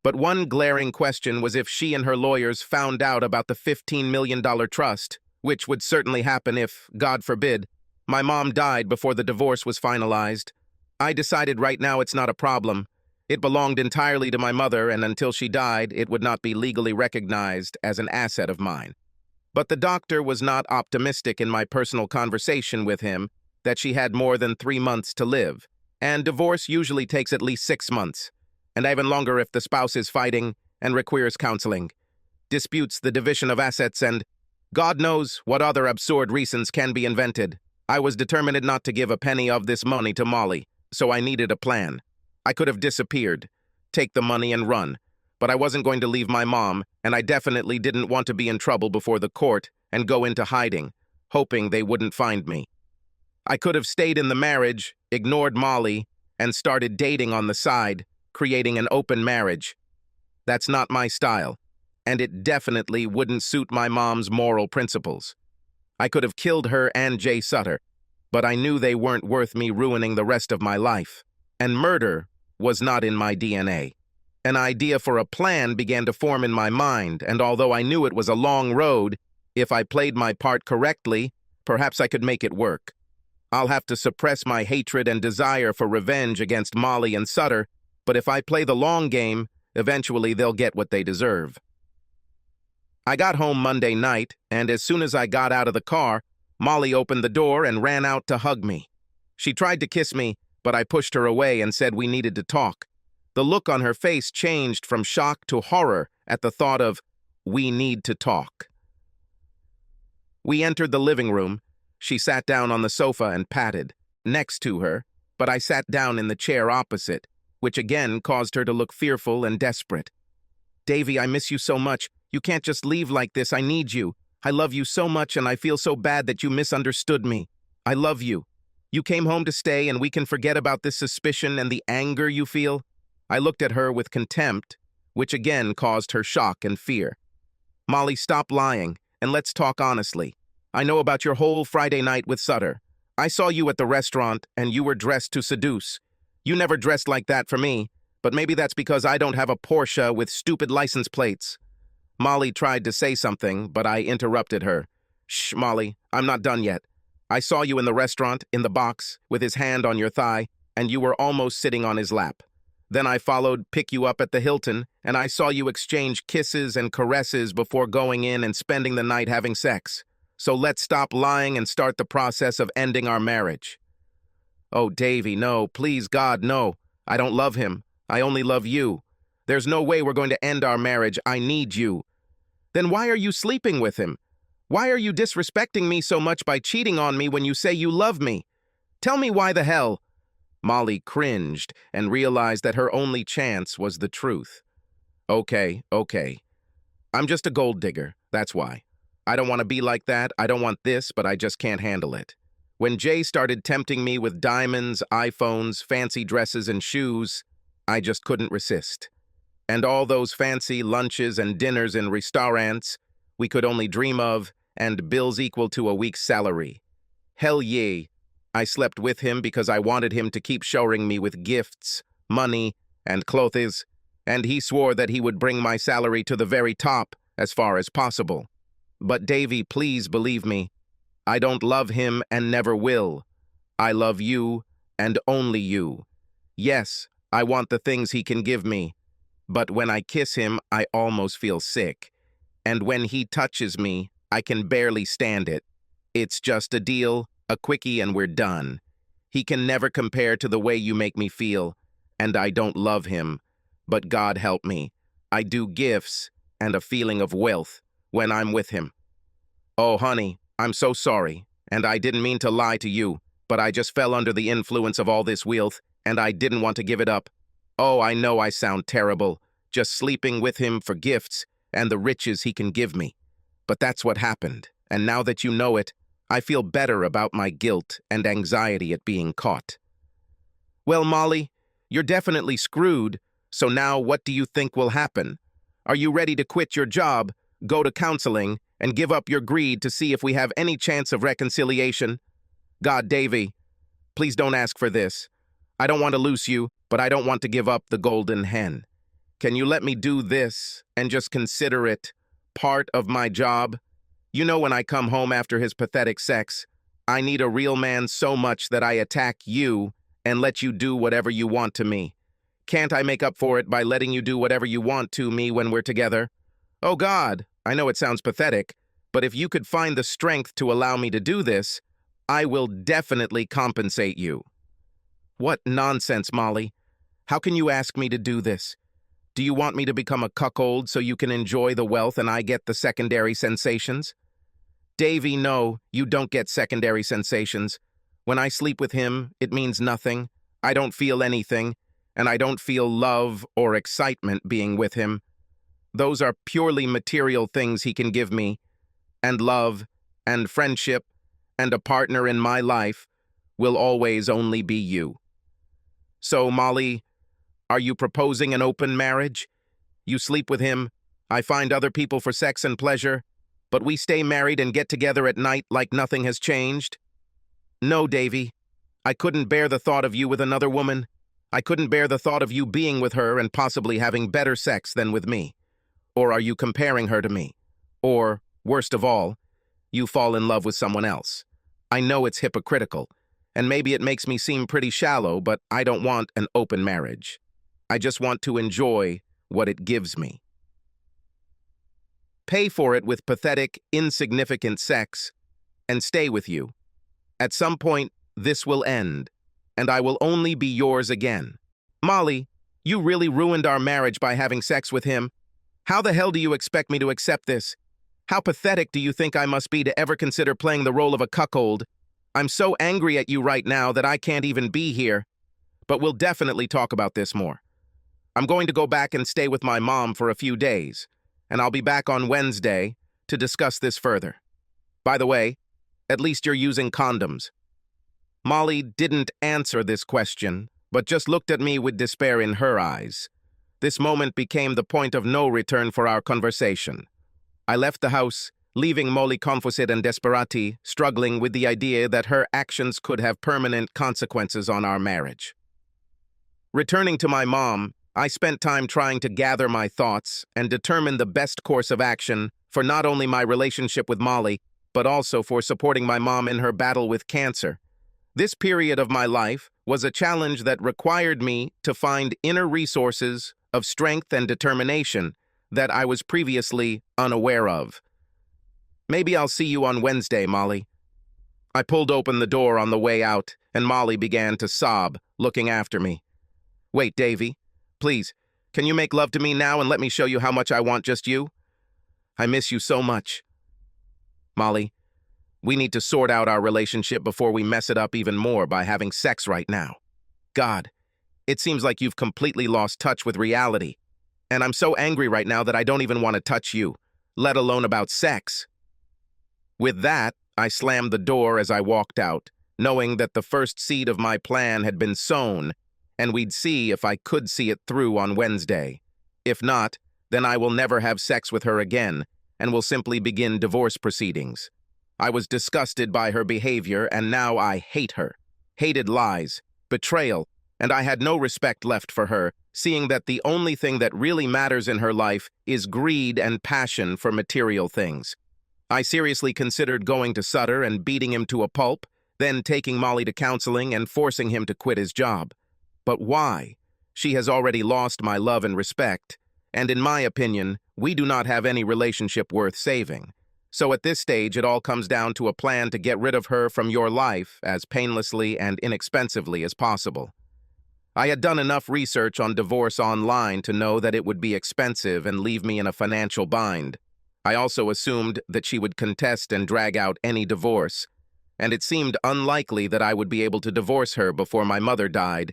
But one glaring question was if she and her lawyers found out about the $15 million trust, which would certainly happen if, God forbid, my mom died before the divorce was finalized. I decided right now it's not a problem. It belonged entirely to my mother, and until she died, it would not be legally recognized as an asset of mine. But the doctor was not optimistic in my personal conversation with him that she had more than 3 months to live, and divorce usually takes at least 6 months, and even longer if the spouse is fighting and requires counseling, disputes the division of assets, and God knows what other absurd reasons can be invented. I was determined not to give a penny of this money to Molly, so I needed a plan. I could have disappeared, take the money and run, but I wasn't going to leave my mom, and I definitely didn't want to be in trouble before the court and go into hiding, hoping they wouldn't find me. I could have stayed in the marriage, ignored Molly, and started dating on the side, creating an open marriage. That's not my style, and it definitely wouldn't suit my mom's moral principles. I could have killed her and Jay Sutter, but I knew they weren't worth me ruining the rest of my life. And murder was not in my DNA. An idea for a plan began to form in my mind, and although I knew it was a long road, if I played my part correctly, perhaps I could make it work. I'll have to suppress my hatred and desire for revenge against Molly and Sutter, but if I play the long game, eventually they'll get what they deserve. I got home Monday night, and as soon as I got out of the car, Molly opened the door and ran out to hug me. She tried to kiss me, but I pushed her away and said we needed to talk. The look on her face changed from shock to horror at the thought of, we need to talk. We entered the living room. She sat down on the sofa and patted next to her, but I sat down in the chair opposite, which again caused her to look fearful and desperate. Davy, I miss you so much. You can't just leave like this. I need you. I love you so much, and I feel so bad that you misunderstood me. I love you. You came home to stay, and we can forget about this suspicion and the anger you feel. I looked at her with contempt, which again caused her shock and fear. Molly, stop lying, and let's talk honestly. I know about your whole Friday night with Sutter. I saw you at the restaurant, and you were dressed to seduce. You never dressed like that for me, but maybe that's because I don't have a Porsche with stupid license plates. Molly tried to say something, but I interrupted her. Shh, Molly, I'm not done yet. I saw you in the restaurant, in the box, with his hand on your thigh, and you were almost sitting on his lap. Then I followed, pick you up at the Hilton, and I saw you exchange kisses and caresses before going in and spending the night having sex. So let's stop lying and start the process of ending our marriage. Oh, Davy, no, please, God, no. I don't love him. I only love you. There's no way we're going to end our marriage. I need you. Then why are you sleeping with him? Why are you disrespecting me so much by cheating on me when you say you love me? Tell me why the hell. Molly cringed and realized that her only chance was the truth. Okay. I'm just a gold digger, that's why. I don't want to be like that, I don't want this, but I just can't handle it. When Jay started tempting me with diamonds, iPhones, fancy dresses, and shoes, I just couldn't resist. And all those fancy lunches and dinners in restaurants we could only dream of, and bills equal to a week's salary. Hell yeah. I slept with him because I wanted him to keep showering me with gifts, money, and clothes, and he swore that he would bring my salary to the very top as far as possible. But Davy, please believe me, I don't love him and never will. I love you and only you. Yes, I want the things he can give me, but when I kiss him, I almost feel sick. And when he touches me, I can barely stand it. It's just a deal, a quickie, and we're done. He can never compare to the way you make me feel, and I don't love him. But God help me, I do gifts and a feeling of wealth when I'm with him. Oh, honey, I'm so sorry, and I didn't mean to lie to you, but I just fell under the influence of all this wealth, and I didn't want to give it up. Oh, I know I sound terrible, just sleeping with him for gifts and the riches he can give me. But that's what happened, and now that you know it, I feel better about my guilt and anxiety at being caught. Well, Molly, you're definitely screwed, so now what do you think will happen? Are you ready to quit your job, go to counseling, and give up your greed to see if we have any chance of reconciliation? God, Davy, please don't ask for this. I don't want to lose you, but I don't want to give up the golden hen. Can you let me do this and just consider it part of my job? You know, when I come home after his pathetic sex, I need a real man so much that I attack you and let you do whatever you want to me. Can't I make up for it by letting you do whatever you want to me when we're together? Oh God, I know it sounds pathetic, but if you could find the strength to allow me to do this, I will definitely compensate you. What nonsense, Molly. How can you ask me to do this? Do you want me to become a cuckold so you can enjoy the wealth and I get the secondary sensations? Davy, no, you don't get secondary sensations. When I sleep with him, it means nothing. I don't feel anything, and I don't feel love or excitement being with him. Those are purely material things he can give me, and love, and friendship, and a partner in my life will always only be you. So, Molly, are you proposing an open marriage? You sleep with him, I find other people for sex and pleasure, but we stay married and get together at night like nothing has changed? No, Davy. I couldn't bear the thought of you with another woman. I couldn't bear the thought of you being with her and possibly having better sex than with me. Or are you comparing her to me? Or, worst of all, you fall in love with someone else. I know it's hypocritical, and maybe it makes me seem pretty shallow, but I don't want an open marriage. I just want to enjoy what it gives me. Pay for it with pathetic, insignificant sex, and stay with you. At some point, this will end, and I will only be yours again. Molly, you really ruined our marriage by having sex with him. How the hell do you expect me to accept this? How pathetic do you think I must be to ever consider playing the role of a cuckold? I'm so angry at you right now that I can't even be here. But we'll definitely talk about this more. I'm going to go back and stay with my mom for a few days, and I'll be back on Wednesday to discuss this further. By the way, at least you're using condoms. Molly didn't answer this question, but just looked at me with despair in her eyes. This moment became the point of no return for our conversation. I left the house, leaving Molly confused and desperati, struggling with the idea that her actions could have permanent consequences on our marriage. Returning to my mom, I spent time trying to gather my thoughts and determine the best course of action for not only my relationship with Molly, but also for supporting my mom in her battle with cancer. This period of my life was a challenge that required me to find inner resources of strength and determination that I was previously unaware of. Maybe I'll see you on Wednesday, Molly. I pulled open the door on the way out, and Molly began to sob, looking after me. Wait, Davy. Please, can you make love to me now and let me show you how much I want just you? I miss you so much. Molly, we need to sort out our relationship before we mess it up even more by having sex right now. God, it seems like you've completely lost touch with reality. And I'm so angry right now that I don't even want to touch you, let alone about sex. With that, I slammed the door as I walked out, knowing that the first seed of my plan had been sown, and we'd see if I could see it through on Wednesday. If not, then I will never have sex with her again, and will simply begin divorce proceedings. I was disgusted by her behavior, and now I hate her. Hated lies, betrayal, and I had no respect left for her, seeing that the only thing that really matters in her life is greed and passion for material things. I seriously considered going to Sutter and beating him to a pulp, then taking Molly to counseling and forcing him to quit his job. But why? She has already lost my love and respect, and in my opinion, we do not have any relationship worth saving. So at this stage, it all comes down to a plan to get rid of her from your life as painlessly and inexpensively as possible. I had done enough research on divorce online to know that it would be expensive and leave me in a financial bind. I also assumed that she would contest and drag out any divorce, and it seemed unlikely that I would be able to divorce her before my mother died,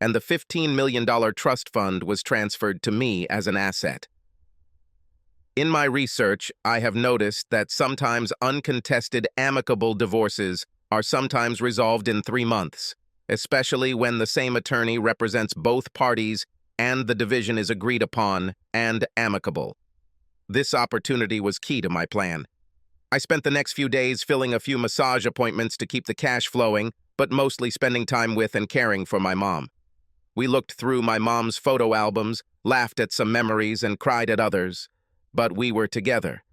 and the $15 million trust fund was transferred to me as an asset. In my research, I have noticed that sometimes uncontested amicable divorces are sometimes resolved in 3 months, especially when the same attorney represents both parties and the division is agreed upon and amicable. This opportunity was key to my plan. I spent the next few days filling a few massage appointments to keep the cash flowing, but mostly spending time with and caring for my mom. We looked through my mom's photo albums, laughed at some memories, and cried at others. But we were together.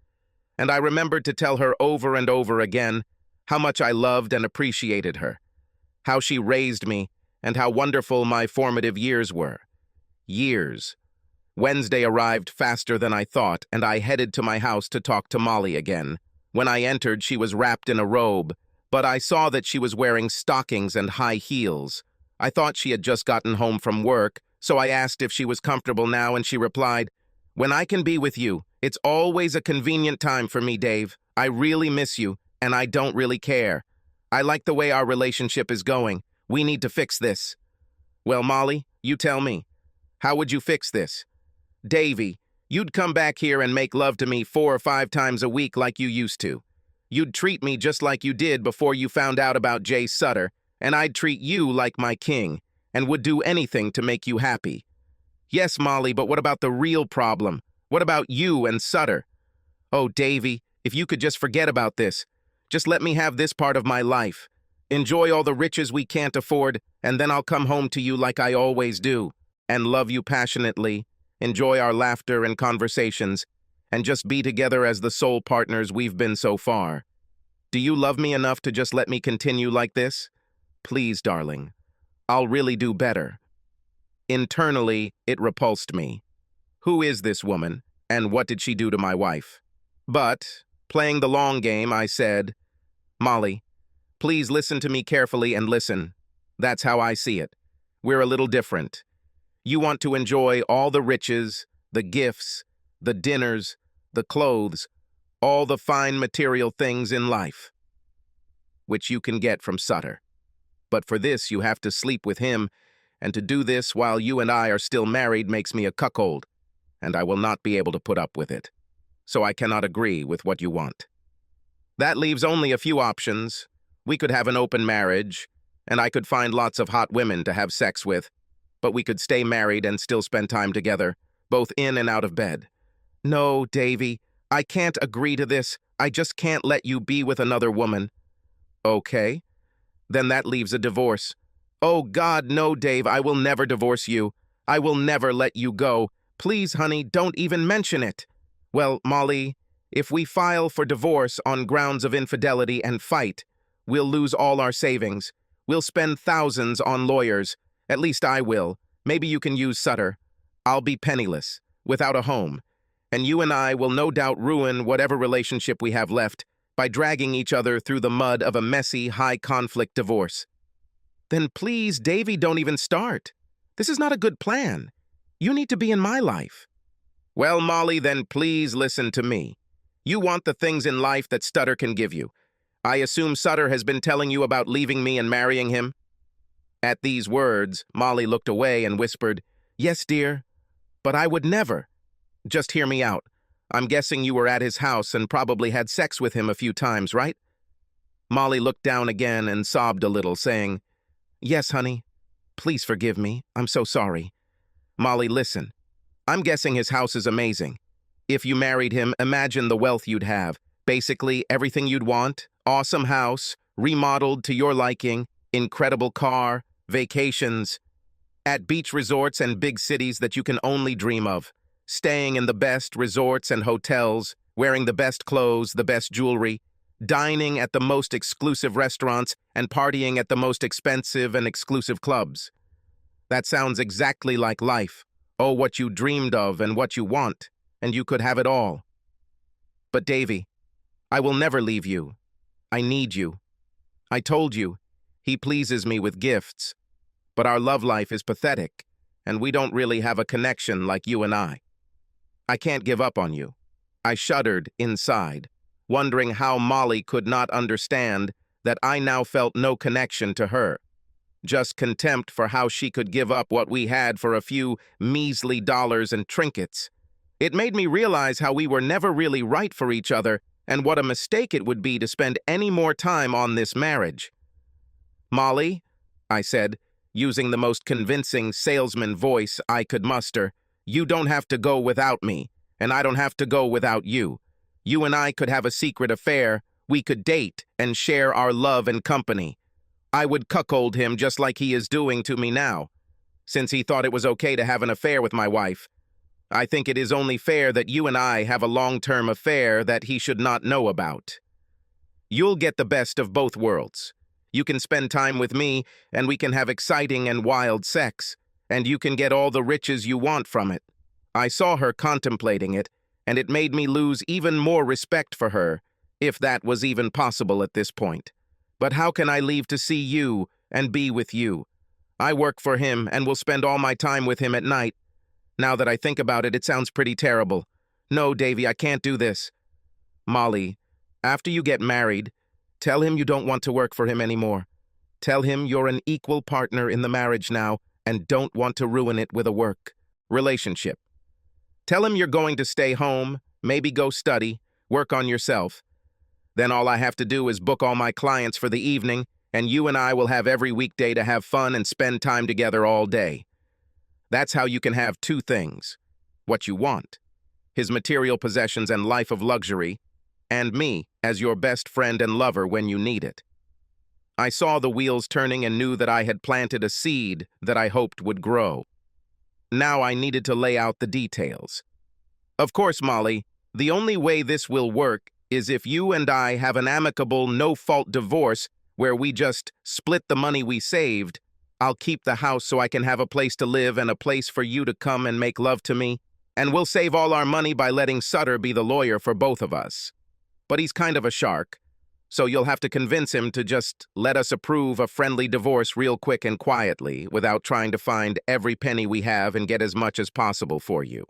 And I remembered to tell her over and over again how much I loved and appreciated her, how she raised me, and how wonderful my formative years were. Years. Wednesday arrived faster than I thought, and I headed to my house to talk to Molly again. When I entered, she was wrapped in a robe, but I saw that she was wearing stockings and high heels. I thought she had just gotten home from work, so I asked if she was comfortable now, and she replied, "When I can be with you, it's always a convenient time for me, Dave. I really miss you, and I don't really care. I like the way our relationship is going. We need to fix this." Well, Molly, you tell me. How would you fix this? Davy, you'd come back here and make love to me 4 or 5 times a week like you used to. You'd treat me just like you did before you found out about Jay Sutter, and I'd treat you like my king. and would do anything to make you happy. Yes, Molly, but what about the real problem? What about you and Sutter? Oh, Davy, if you could just forget about this. Just let me have this part of my life. Enjoy all the riches we can't afford, and then I'll come home to you like I always do, and love you passionately, enjoy our laughter and conversations, and just be together as the soul partners we've been so far. Do you love me enough to just let me continue like this? Please, darling. I'll really do better. Internally, it repulsed me. Who is this woman, and what did she do to my wife? But, playing the long game, I said, Molly, please listen to me carefully and listen. That's how I see it. We're a little different. You want to enjoy all the riches, the gifts, the dinners, the clothes, all the fine material things in life, which you can get from Sutter. But for this, you have to sleep with him, and to do this while you and I are still married makes me a cuckold, and I will not be able to put up with it. So I cannot agree with what you want. That leaves only a few options. We could have an open marriage, and I could find lots of hot women to have sex with, but we could stay married and still spend time together, both in and out of bed. No, Davy, I can't agree to this. I just can't let you be with another woman. Okay, then that leaves a divorce. Oh, God, no, Dave, I will never divorce you. I will never let you go. Please, honey, don't even mention it. Well, Molly, if we file for divorce on grounds of infidelity and fight, we'll lose all our savings. We'll spend thousands on lawyers. At least I will. Maybe you can use Sutter. I'll be penniless, without a home. And you and I will no doubt ruin whatever relationship we have left by dragging each other through the mud of a messy, high-conflict divorce. Then please, Davy, don't even start. This is not a good plan. You need to be in my life. Well, Molly, then please listen to me. You want the things in life that Sutter can give you. I assume Sutter has been telling you about leaving me and marrying him? At these words, Molly looked away and whispered, Yes, dear, but I would never. Just hear me out. I'm guessing you were at his house and probably had sex with him a few times, right? Molly looked down again and sobbed a little, saying, Yes, honey. Please forgive me. I'm so sorry. Molly, listen. I'm guessing his house is amazing. If you married him, imagine the wealth you'd have. Basically, everything you'd want. Awesome house, remodeled to your liking, incredible car, vacations, at beach resorts and big cities that you can only dream of. Staying in the best resorts and hotels, wearing the best clothes, the best jewelry, dining at the most exclusive restaurants, and partying at the most expensive and exclusive clubs. That sounds exactly like life. Oh, what you dreamed of and what you want, and you could have it all. But Davy, I will never leave you. I need you. I told you, he pleases me with gifts, but our love life is pathetic, and we don't really have a connection like you and I. I can't give up on you. I shuddered inside, wondering how Molly could not understand that I now felt no connection to her. Just contempt for how she could give up what we had for a few measly dollars and trinkets. It made me realize how we were never really right for each other and what a mistake it would be to spend any more time on this marriage. Molly, I said, using the most convincing salesman voice I could muster, you don't have to go without me, and I don't have to go without you. You and I could have a secret affair, we could date and share our love and company. I would cuckold him just like he is doing to me now, since he thought it was okay to have an affair with my wife. I think it is only fair that you and I have a long-term affair that he should not know about. You'll get the best of both worlds. You can spend time with me, and we can have exciting and wild sex, and you can get all the riches you want from it. I saw her contemplating it, and it made me lose even more respect for her, if that was even possible at this point. But how can I leave to see you and be with you? I work for him and will spend all my time with him at night. Now that I think about it, it sounds pretty terrible. No, Davy, I can't do this. Molly, after you get married, tell him you don't want to work for him anymore. Tell him you're an equal partner in the marriage now and don't want to ruin it with a work relationship. Tell him you're going to stay home, maybe go study, work on yourself. Then all I have to do is book all my clients for the evening, and you and I will have every weekday to have fun and spend time together all day. That's how you can have two things: what you want, his material possessions and life of luxury, and me as your best friend and lover when you need it. I saw the wheels turning and knew that I had planted a seed that I hoped would grow. Now I needed to lay out the details. Of course, Molly, the only way this will work is if you and I have an amicable, no-fault divorce where we just split the money we saved. I'll keep the house so I can have a place to live and a place for you to come and make love to me, and we'll save all our money by letting Sutter be the lawyer for both of us. But he's kind of a shark, so you'll have to convince him to just let us approve a friendly divorce real quick and quietly without trying to find every penny we have and get as much as possible for you.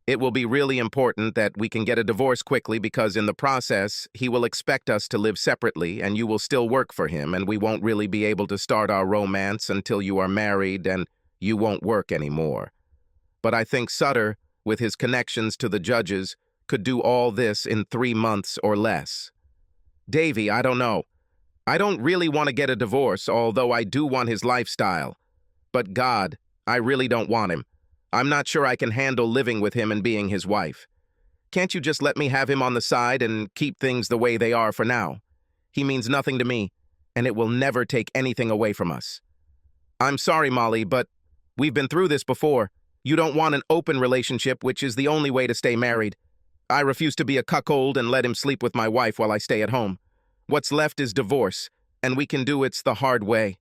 It will be really important that we can get a divorce quickly because in the process, he will expect us to live separately and you will still work for him and we won't really be able to start our romance until you are married and you won't work anymore. But I think Sutter, with his connections to the judges, could do all this in 3 months or less. Davy, I don't know. I don't really want to get a divorce, although I do want his lifestyle. But God, I really don't want him. I'm not sure I can handle living with him and being his wife. Can't you just let me have him on the side and keep things the way they are for now? He means nothing to me, and it will never take anything away from us. I'm sorry, Molly, but we've been through this before. You don't want an open relationship, which is the only way to stay married. I refuse to be a cuckold and let him sleep with my wife while I stay at home. What's left is divorce, and we can do it the hard way,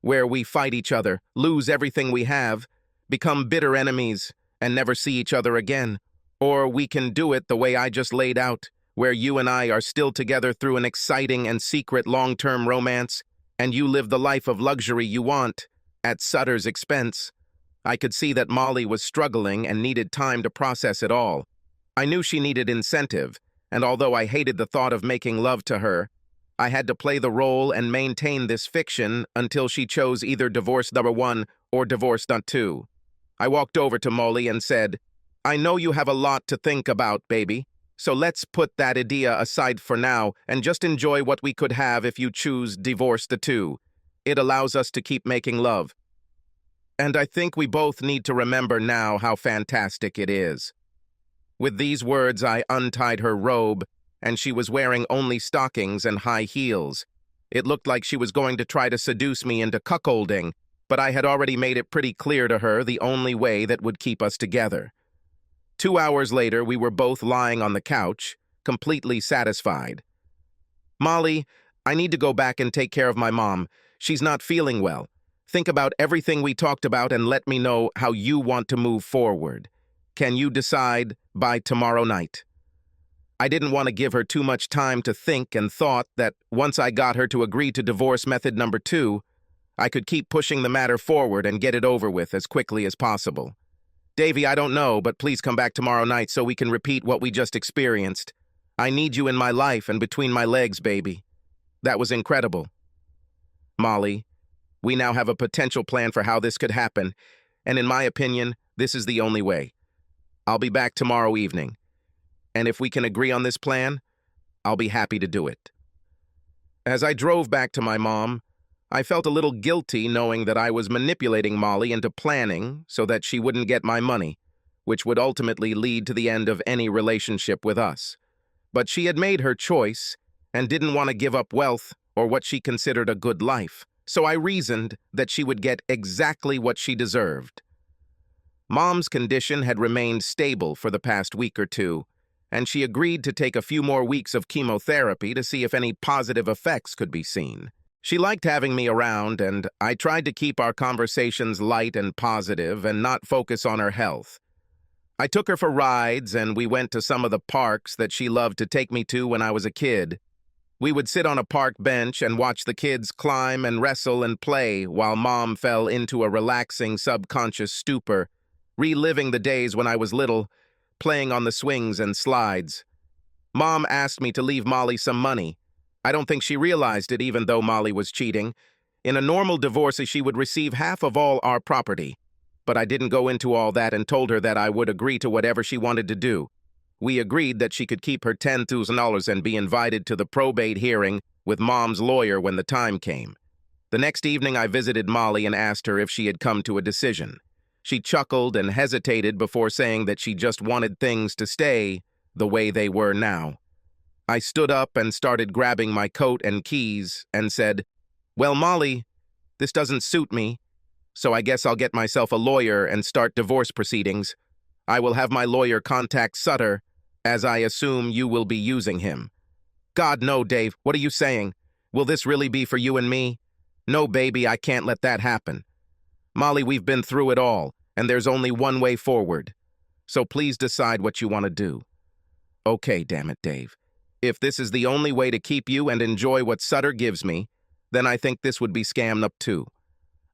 where we fight each other, lose everything we have, become bitter enemies, and never see each other again. Or we can do it the way I just laid out, where you and I are still together through an exciting and secret long-term romance, and you live the life of luxury you want, at Sutter's expense. I could see that Molly was struggling and needed time to process it all. I knew she needed incentive, and although I hated the thought of making love to her, I had to play the role and maintain this fiction until she chose either divorce number 1 or divorce number 2. I walked over to Molly and said, I know you have a lot to think about, baby, so let's put that idea aside for now and just enjoy what we could have if you choose divorce the 2. It allows us to keep making love. And I think we both need to remember now how fantastic it is. With these words, I untied her robe, and she was wearing only stockings and high heels. It looked like she was going to try to seduce me into cuckolding, but I had already made it pretty clear to her the only way that would keep us together. 2 hours later, we were both lying on the couch, completely satisfied. Molly, I need to go back and take care of my mom. She's not feeling well. Think about everything we talked about and let me know how you want to move forward. Can you decide by tomorrow night? I didn't want to give her too much time to think and thought that once I got her to agree to divorce method number 2, I could keep pushing the matter forward and get it over with as quickly as possible. Davy, I don't know, but please come back tomorrow night so we can repeat what we just experienced. I need you in my life and between my legs, baby. That was incredible. Molly, we now have a potential plan for how this could happen, and in my opinion, this is the only way. I'll be back tomorrow evening, and if we can agree on this plan, I'll be happy to do it. As I drove back to my mom, I felt a little guilty knowing that I was manipulating Molly into planning so that she wouldn't get my money, which would ultimately lead to the end of any relationship with us. But she had made her choice and didn't want to give up wealth or what she considered a good life, so I reasoned that she would get exactly what she deserved. Mom's condition had remained stable for the past week or 2, and she agreed to take a few more weeks of chemotherapy to see if any positive effects could be seen. She liked having me around, and I tried to keep our conversations light and positive and not focus on her health. I took her for rides, and we went to some of the parks that she loved to take me to when I was a kid. We would sit on a park bench and watch the kids climb and wrestle and play while Mom fell into a relaxing subconscious stupor, reliving the days when I was little, playing on the swings and slides. Mom asked me to leave Molly some money. I don't think she realized it, even though Molly was cheating. In a normal divorce, she would receive half of all our property. But I didn't go into all that and told her that I would agree to whatever she wanted to do. We agreed that she could keep her $10,000 and be invited to the probate hearing with Mom's lawyer when the time came. The next evening I visited Molly and asked her if she had come to a decision. She chuckled and hesitated before saying that she just wanted things to stay the way they were now. I stood up and started grabbing my coat and keys and said, "Well, Molly, this doesn't suit me, so I guess I'll get myself a lawyer and start divorce proceedings. I will have my lawyer contact Sutter, as I assume you will be using him." "God, no, Dave. What are you saying? Will this really be for you and me?" "No, baby, I can't let that happen. Molly, we've been through it all, and there's only one way forward. So please decide what you want to do." "Okay, damn it, Dave. If this is the only way to keep you and enjoy what Sutter gives me, then I think this would be scammed up too.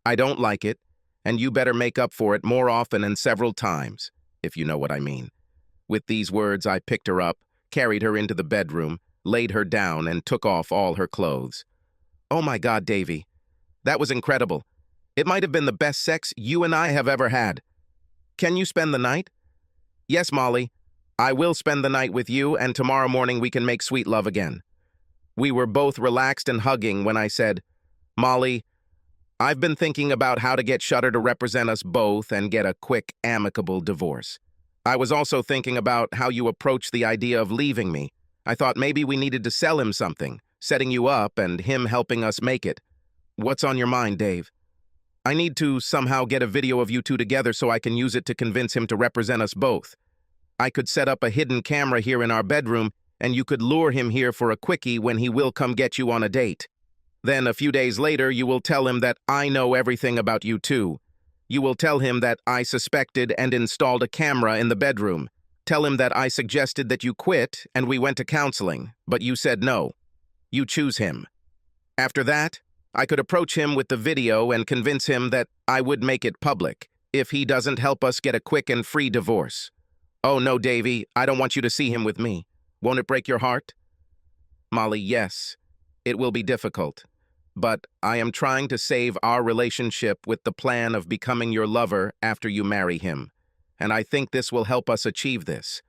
I don't like it, and you better make up for it more often and several times, if you know what I mean." With these words, I picked her up, carried her into the bedroom, laid her down, and took off all her clothes. "Oh my God, Davy. That was incredible. It might have been the best sex you and I have ever had. Can you spend the night?" "Yes, Molly. I will spend the night with you, and tomorrow morning we can make sweet love again." We were both relaxed and hugging when I said, "Molly, I've been thinking about how to get Sutter to represent us both and get a quick, amicable divorce. I was also thinking about how you approached the idea of leaving me. I thought maybe we needed to sell him something, setting you up and him helping us make it. What's on your mind, Dave?" "I need to somehow get a video of you two together so I can use it to convince him to represent us both. I could set up a hidden camera here in our bedroom, and you could lure him here for a quickie when he will come get you on a date. Then a few days later, you will tell him that I know everything about you two. You will tell him that I suspected and installed a camera in the bedroom. Tell him that I suggested that you quit and we went to counseling, but you said no. You choose him. After that, I could approach him with the video and convince him that I would make it public if he doesn't help us get a quick and free divorce. Oh no, Davy, I don't want you to see him with me. Won't it break your heart?" "Molly, yes, it will be difficult. But I am trying to save our relationship with the plan of becoming your lover after you marry him. And I think this will help us achieve this.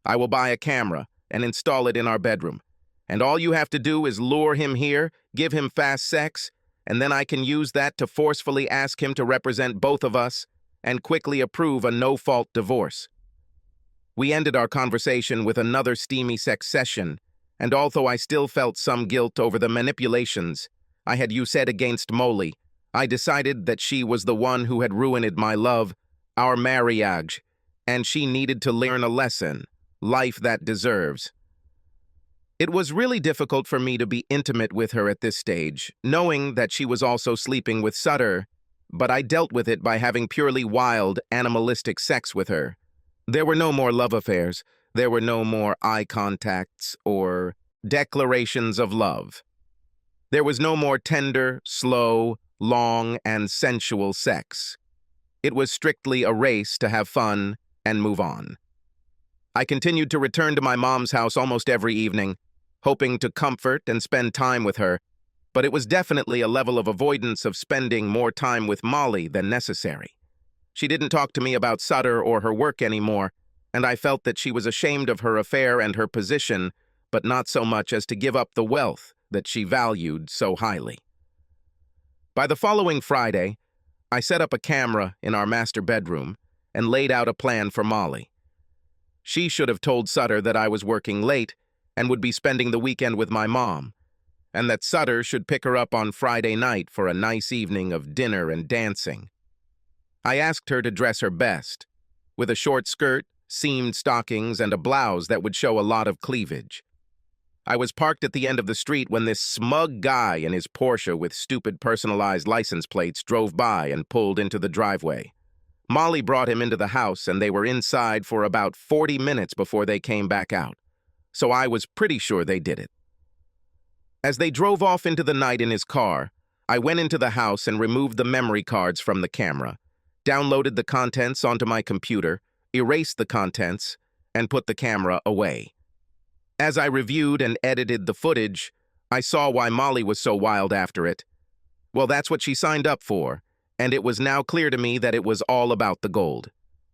I will buy a camera and install it in our bedroom. And all you have to do is lure him here, give him fast sex, and then I can use that to forcefully ask him to represent both of us and quickly approve a no-fault divorce." We ended our conversation with another steamy sex session, and although I still felt some guilt over the manipulations I had used against Molly, I decided that she was the one who had ruined my love, our marriage, and she needed to learn a lesson, life that deserves. It was really difficult for me to be intimate with her at this stage, knowing that she was also sleeping with Sutter, but I dealt with it by having purely wild, animalistic sex with her. There were no more love affairs. There were no more eye contacts or declarations of love. There was no more tender, slow, long, and sensual sex. It was strictly a race to have fun and move on. I continued to return to my mom's house almost every evening, hoping to comfort and spend time with her, but it was definitely a level of avoidance of spending more time with Molly than necessary. She didn't talk to me about Sutter or her work anymore, and I felt that she was ashamed of her affair and her position, but not so much as to give up the wealth that she valued so highly. By the following Friday, I set up a camera in our master bedroom and laid out a plan for Molly. She should have told Sutter that I was working late and would be spending the weekend with my mom, and that Sutter should pick her up on Friday night for a nice evening of dinner and dancing. I asked her to dress her best, with a short skirt, seamed stockings, and a blouse that would show a lot of cleavage. I was parked at the end of the street when this smug guy in his Porsche with stupid personalized license plates drove by and pulled into the driveway. Molly brought him into the house, and they were inside for about 40 minutes before they came back out, so I was pretty sure they did it. As they drove off into the night in his car, I went into the house and removed the memory cards from the camera, downloaded the contents onto my computer, erased the contents, and put the camera away. As I reviewed and edited the footage, I saw why Molly was so wild after it. Well, that's what she signed up for, and it was now clear to me that it was all about the gold.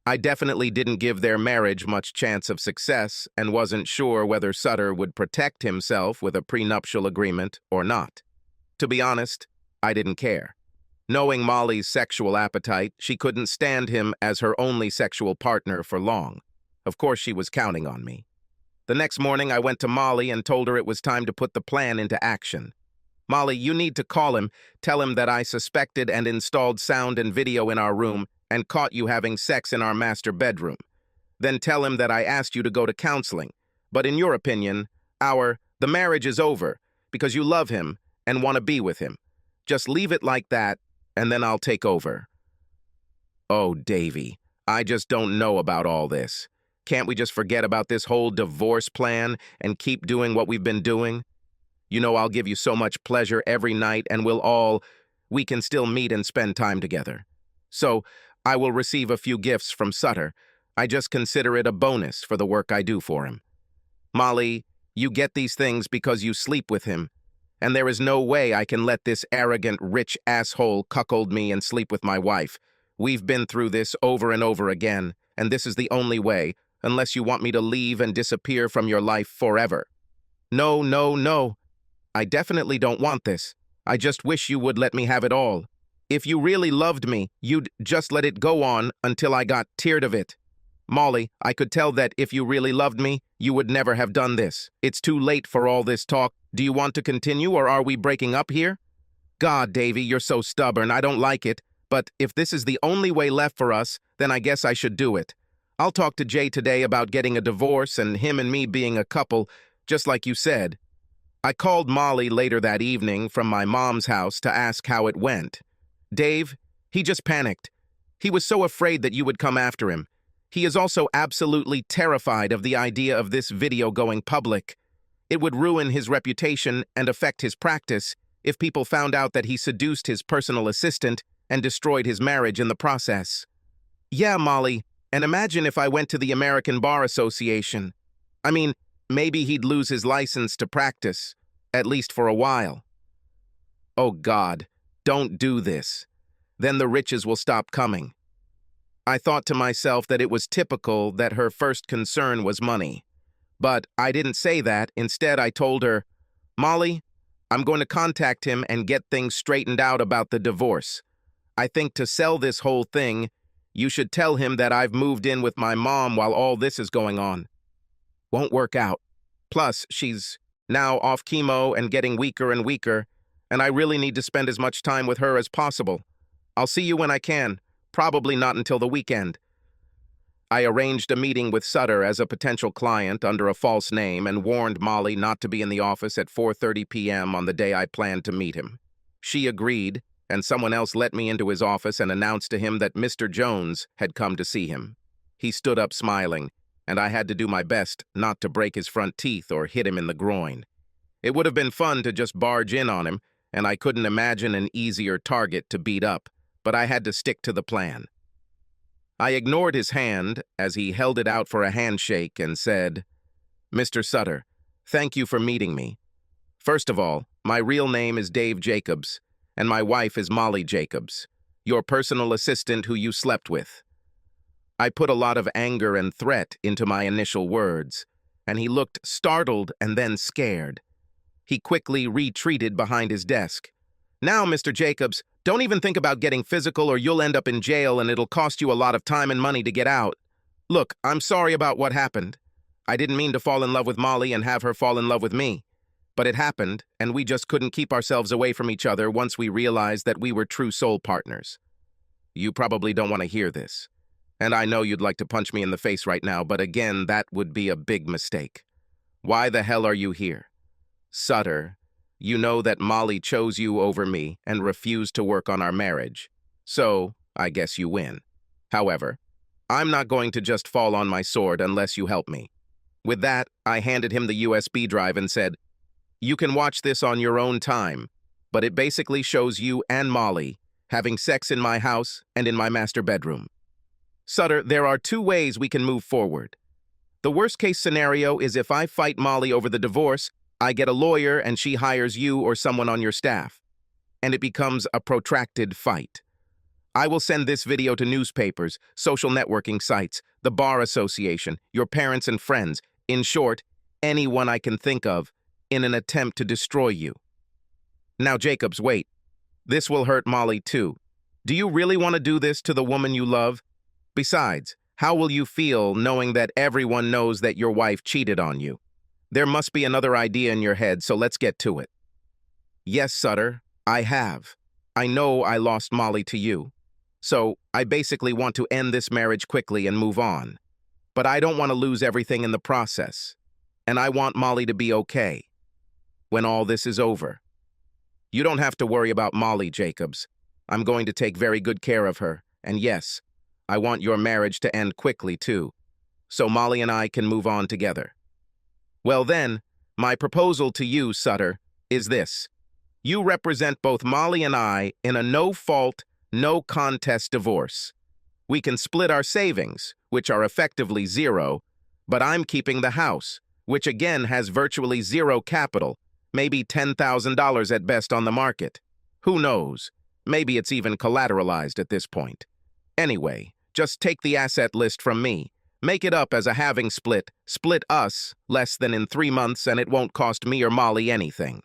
I definitely didn't give their marriage much chance of success and wasn't sure whether Sutter would protect himself with a prenuptial agreement or not. To be honest, I didn't care. Knowing Molly's sexual appetite, she couldn't stand him as her only sexual partner for long. Of course, she was counting on me. The next morning, I went to Molly and told her it was time to put the plan into action. Molly, you need to call him, tell him that I suspected and installed sound and video in our room and caught you having sex in our master bedroom. Then tell him that I asked you to go to counseling. But in your opinion, the marriage is over because you love him and want to be with him. Just leave it like that, and then I'll take over. Oh, Davy, I just don't know about all this. Can't we just forget about this whole divorce plan and keep doing what we've been doing? You know I'll give you so much pleasure every night and we can still meet and spend time together. So, I will receive a few gifts from Sutter. I just consider it a bonus for the work I do for him. Molly, you get these things because you sleep with him, and there is no way I can let this arrogant, rich asshole cuckold me and sleep with my wife. We've been through this over and over again, and this is the only way, unless you want me to leave and disappear from your life forever. No, no, no. I definitely don't want this. I just wish you would let me have it all. If you really loved me, you'd just let it go on until I got tired of it. Molly, I could tell that if you really loved me, you would never have done this. It's too late for all this talk. Do you want to continue, or are we breaking up here? God, Davy, you're so stubborn. I don't like it. But if this is the only way left for us, then I guess I should do it. I'll talk to Jay today about getting a divorce and him and me being a couple, just like you said. I called Molly later that evening from my mom's house to ask how it went. Dave, he just panicked. He was so afraid that you would come after him. He is also absolutely terrified of the idea of this video going public. It would ruin his reputation and affect his practice if people found out that he seduced his personal assistant and destroyed his marriage in the process. Yeah, Molly, and imagine if I went to the American Bar Association. I mean, maybe he'd lose his license to practice, at least for a while. Oh God, don't do this. Then the riches will stop coming. I thought to myself that it was typical that her first concern was money. But I didn't say that. Instead, I told her, Molly, I'm going to contact him and get things straightened out about the divorce. I think to sell this whole thing, you should tell him that I've moved in with my mom while all this is going on. Won't work out. Plus, she's now off chemo and getting weaker and weaker, and I really need to spend as much time with her as possible. I'll see you when I can, probably not until the weekend. I arranged a meeting with Sutter as a potential client under a false name and warned Molly not to be in the office at 4:30 p.m. on the day I planned to meet him. She agreed, and someone else let me into his office and announced to him that Mr. Jones had come to see him. He stood up smiling, and I had to do my best not to break his front teeth or hit him in the groin. It would have been fun to just barge in on him, and I couldn't imagine an easier target to beat up, but I had to stick to the plan. I ignored his hand as he held it out for a handshake and said, Mr. Sutter, thank you for meeting me. First of all, my real name is Dave Jacobs, and my wife is Molly Jacobs, your personal assistant who you slept with. I put a lot of anger and threat into my initial words, and he looked startled and then scared. He quickly retreated behind his desk. Now, Mr. Jacobs, don't even think about getting physical or you'll end up in jail and it'll cost you a lot of time and money to get out. Look, I'm sorry about what happened. I didn't mean to fall in love with Molly and have her fall in love with me. But it happened, and we just couldn't keep ourselves away from each other once we realized that we were true soul partners. You probably don't want to hear this. And I know you'd like to punch me in the face right now, but again, that would be a big mistake. Why the hell are you here? Sutter, you know that Molly chose you over me and refused to work on our marriage. So, I guess you win. However, I'm not going to just fall on my sword unless you help me. With that, I handed him the USB drive and said, you can watch this on your own time, but it basically shows you and Molly having sex in my house and in my master bedroom. Sutter, there are two ways we can move forward. The worst-case scenario is if I fight Molly over the divorce, I get a lawyer and she hires you or someone on your staff, and it becomes a protracted fight. I will send this video to newspapers, social networking sites, the Bar Association, your parents and friends, in short, anyone I can think of, in an attempt to destroy you. Now, Jacobs, wait. This will hurt Molly too. Do you really want to do this to the woman you love? Besides, how will you feel knowing that everyone knows that your wife cheated on you? There must be another idea in your head, so let's get to it. Yes, Sutter, I have. I know I lost Molly to you. So, I basically want to end this marriage quickly and move on. But I don't want to lose everything in the process. And I want Molly to be okay when all this is over. You don't have to worry about Molly, Jacobs. I'm going to take very good care of her. And yes, I want your marriage to end quickly, too, so Molly and I can move on together. Well then, my proposal to you, Sutter, is this. You represent both Molly and I in a no-fault, no-contest divorce. We can split our savings, which are effectively zero, but I'm keeping the house, which again has virtually zero capital, maybe $10,000 at best on the market. Who knows? Maybe it's even collateralized at this point. Anyway, just take the asset list from me. Make it up as a halving split. Split us less than in 3 months, and it won't cost me or Molly anything.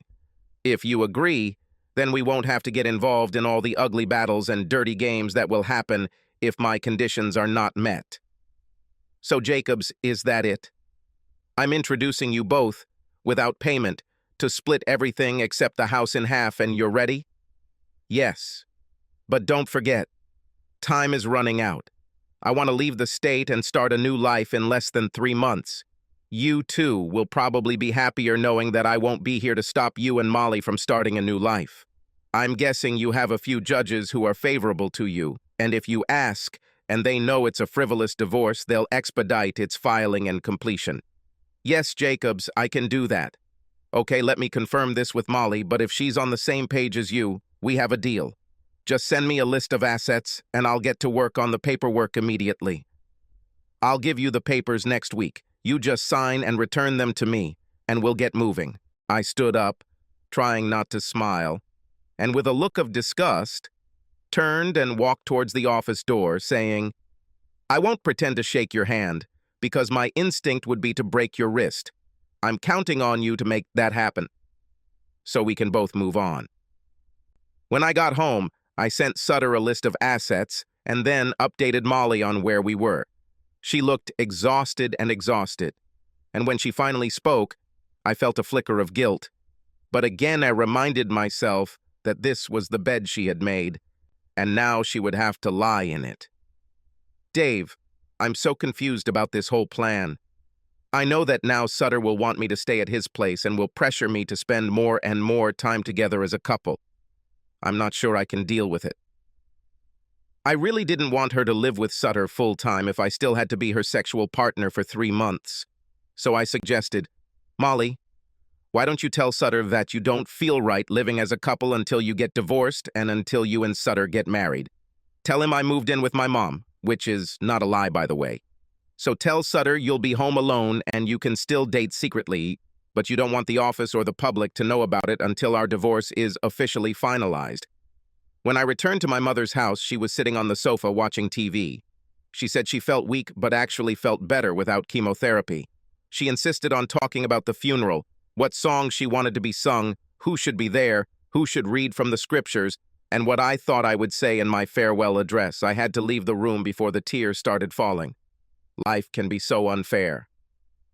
If you agree, then we won't have to get involved in all the ugly battles and dirty games that will happen if my conditions are not met. So, Jacobs, is that it? I'm introducing you both, without payment, to split everything except the house in half, and you're ready? Yes. But don't forget, time is running out. I want to leave the state and start a new life in less than 3 months. You, too, will probably be happier knowing that I won't be here to stop you and Molly from starting a new life. I'm guessing you have a few judges who are favorable to you, and if you ask, and they know it's a frivolous divorce, they'll expedite its filing and completion. Yes, Jacobs, I can do that. Okay, let me confirm this with Molly, but if she's on the same page as you, we have a deal. Just send me a list of assets, and I'll get to work on the paperwork immediately. I'll give you the papers next week. You just sign and return them to me, and we'll get moving. I stood up, trying not to smile, and with a look of disgust, turned and walked towards the office door, saying, I won't pretend to shake your hand, because my instinct would be to break your wrist. I'm counting on you to make that happen, so we can both move on. When I got home, I sent Sutter a list of assets and then updated Molly on where we were. She looked exhausted, and when she finally spoke, I felt a flicker of guilt. But again I reminded myself that this was the bed she had made, and now she would have to lie in it. Dave, I'm so confused about this whole plan. I know that now Sutter will want me to stay at his place and will pressure me to spend more and more time together as a couple. I'm not sure I can deal with it. I really didn't want her to live with Sutter full-time if I still had to be her sexual partner for 3 months. So I suggested, Molly, why don't you tell Sutter that you don't feel right living as a couple until you get divorced and until you and Sutter get married? Tell him I moved in with my mom, which is not a lie, by the way. So tell Sutter you'll be home alone and you can still date secretly, but you don't want the office or the public to know about it until our divorce is officially finalized. When I returned to my mother's house, she was sitting on the sofa watching TV. She said she felt weak but actually felt better without chemotherapy. She insisted on talking about the funeral, what songs she wanted to be sung, who should be there, who should read from the scriptures, and what I thought I would say in my farewell address. I had to leave the room before the tears started falling. Life can be so unfair.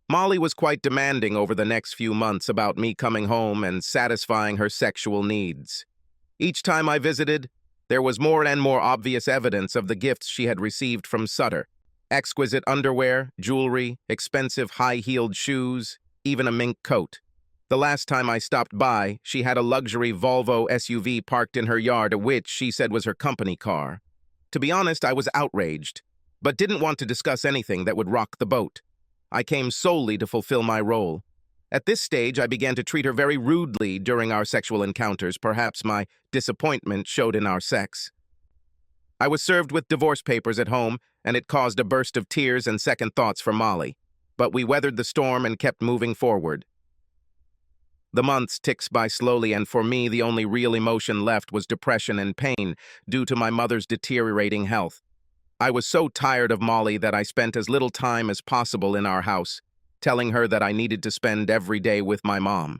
Molly was quite demanding over the next few months about me coming home and satisfying her sexual needs. Each time I visited, there was more and more obvious evidence of the gifts she had received from Sutter. Exquisite underwear, jewelry, expensive high-heeled shoes, even a mink coat. The last time I stopped by, she had a luxury Volvo SUV parked in her yard, which she said was her company car. To be honest, I was outraged, but didn't want to discuss anything that would rock the boat. I came solely to fulfill my role. At this stage, I began to treat her very rudely during our sexual encounters. Perhaps my disappointment showed in our sex. I was served with divorce papers at home, and it caused a burst of tears and second thoughts for Molly. But we weathered the storm and kept moving forward. The months ticked by slowly, and for me, the only real emotion left was depression and pain due to my mother's deteriorating health. I was so tired of Molly that I spent as little time as possible in our house, telling her that I needed to spend every day with my mom.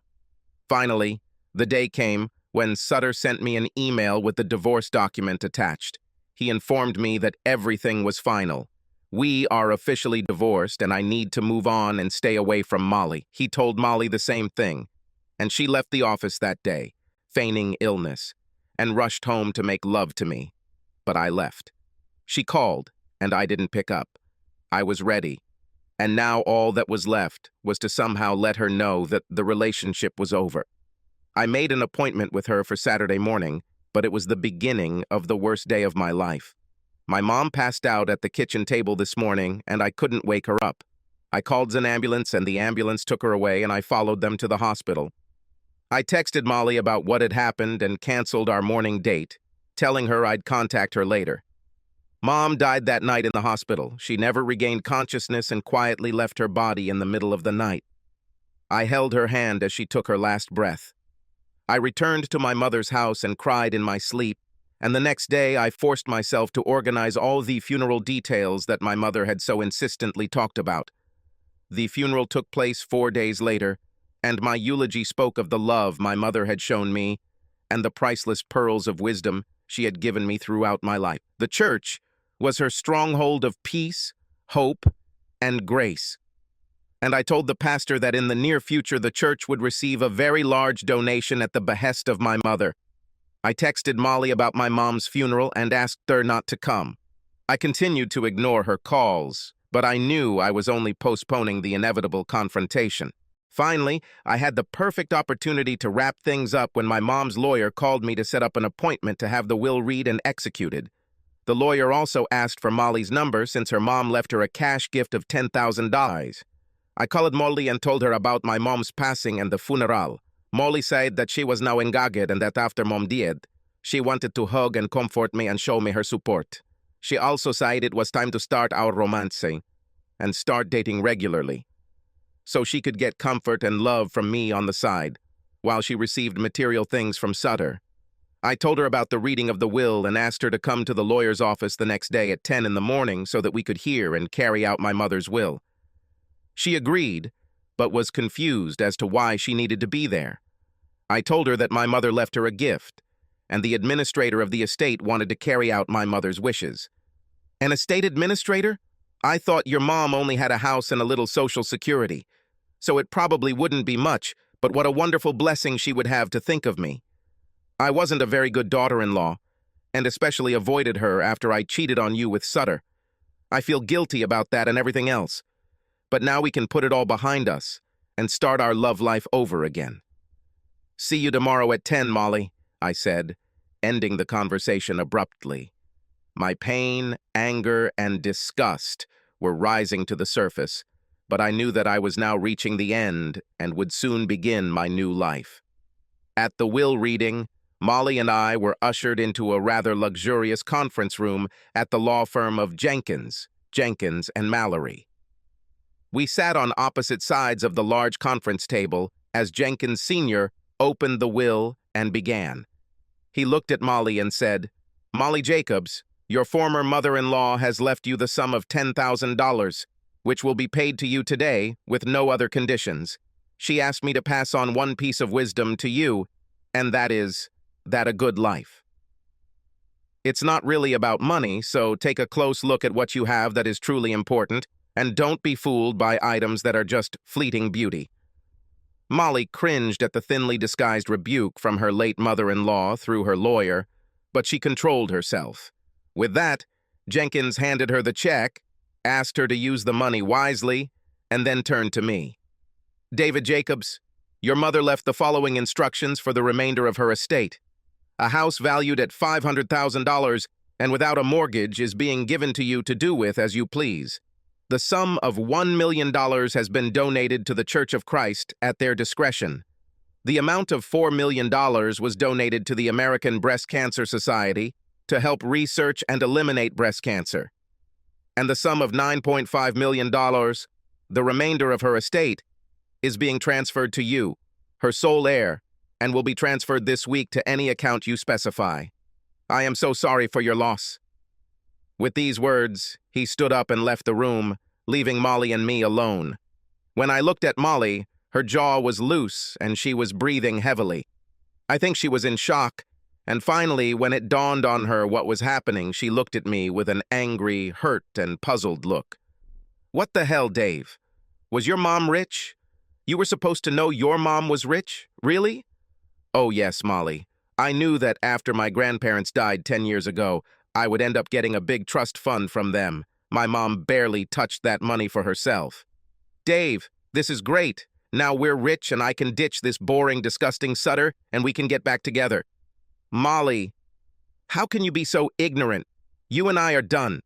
Finally, the day came when Sutter sent me an email with the divorce document attached. He informed me that everything was final. We are officially divorced and I need to move on and stay away from Molly. He told Molly the same thing, and she left the office that day, feigning illness, and rushed home to make love to me. But I left. She called, and I didn't pick up. I was ready, and now all that was left was to somehow let her know that the relationship was over. I made an appointment with her for Saturday morning, but it was the beginning of the worst day of my life. My mom passed out at the kitchen table this morning, and I couldn't wake her up. I called an ambulance, and the ambulance took her away, and I followed them to the hospital. I texted Molly about what had happened and canceled our morning date, telling her I'd contact her later. Mom died that night in the hospital. She never regained consciousness and quietly left her body in the middle of the night. I held her hand as she took her last breath. I returned to my mother's house and cried in my sleep, and the next day I forced myself to organize all the funeral details that my mother had so insistently talked about. The funeral took place 4 days later, and my eulogy spoke of the love my mother had shown me and the priceless pearls of wisdom she had given me throughout my life. The church was her stronghold of peace, hope, and grace. And I told the pastor that in the near future the church would receive a very large donation at the behest of my mother. I texted Molly about my mom's funeral and asked her not to come. I continued to ignore her calls, but I knew I was only postponing the inevitable confrontation. Finally, I had the perfect opportunity to wrap things up when my mom's lawyer called me to set up an appointment to have the will read and executed. The lawyer also asked for Molly's number since her mom left her a cash gift of $10,000. I called Molly and told her about my mom's passing and the funeral. Molly said that she was now engaged and that after Mom died, she wanted to hug and comfort me and show me her support. She also said it was time to start our romancing and start dating regularly, so she could get comfort and love from me on the side, while she received material things from Sutter. I told her about the reading of the will and asked her to come to the lawyer's office the next day at 10 in the morning so that we could hear and carry out my mother's will. She agreed, but was confused as to why she needed to be there. I told her that my mother left her a gift, and the administrator of the estate wanted to carry out my mother's wishes. An estate administrator? I thought your mom only had a house and a little social security, so it probably wouldn't be much, but what a wonderful blessing she would have to think of me. I wasn't a very good daughter-in-law, and especially avoided her after I cheated on you with Sutter. I feel guilty about that and everything else, but now we can put it all behind us and start our love life over again. See you tomorrow at 10, Molly, I said, ending the conversation abruptly. My pain, anger, and disgust were rising to the surface, but I knew that I was now reaching the end and would soon begin my new life. At the will reading, Molly and I were ushered into a rather luxurious conference room at the law firm of Jenkins and Mallory. We sat on opposite sides of the large conference table as Jenkins Sr. opened the will and began. He looked at Molly and said, "Molly Jacobs, your former mother-in-law has left you the sum of $10,000, which will be paid to you today with no other conditions. She asked me to pass on one piece of wisdom to you, and that is that a good life. It's not really about money, so take a close look at what you have that is truly important, and don't be fooled by items that are just fleeting beauty." Molly cringed at the thinly disguised rebuke from her late mother-in-law through her lawyer, but she controlled herself. With that, Jenkins handed her the check, asked her to use the money wisely, and then turned to me. "David Jacobs, your mother left the following instructions for the remainder of her estate. A house valued at $500,000 and without a mortgage is being given to you to do with as you please. The sum of $1 million has been donated to the Church of Christ at their discretion. The amount of $4 million was donated to the American Breast Cancer Society to help research and eliminate breast cancer. And the sum of $9.5 million, the remainder of her estate, is being transferred to you, her sole heir, and will be transferred this week to any account you specify. I am so sorry for your loss." With these words, he stood up and left the room, leaving Molly and me alone. When I looked at Molly, her jaw was loose and she was breathing heavily. I think she was in shock, and finally, when it dawned on her what was happening, she looked at me with an angry, hurt, and puzzled look. What the hell, Dave? Was your mom rich? You were supposed to know your mom was rich? Really? Oh yes, Molly. I knew that after my grandparents died 10 years ago, I would end up getting a big trust fund from them. My mom barely touched that money for herself. Dave, this is great. Now we're rich and I can ditch this boring, disgusting Sutter and we can get back together. Molly, how can you be so ignorant? You and I are done.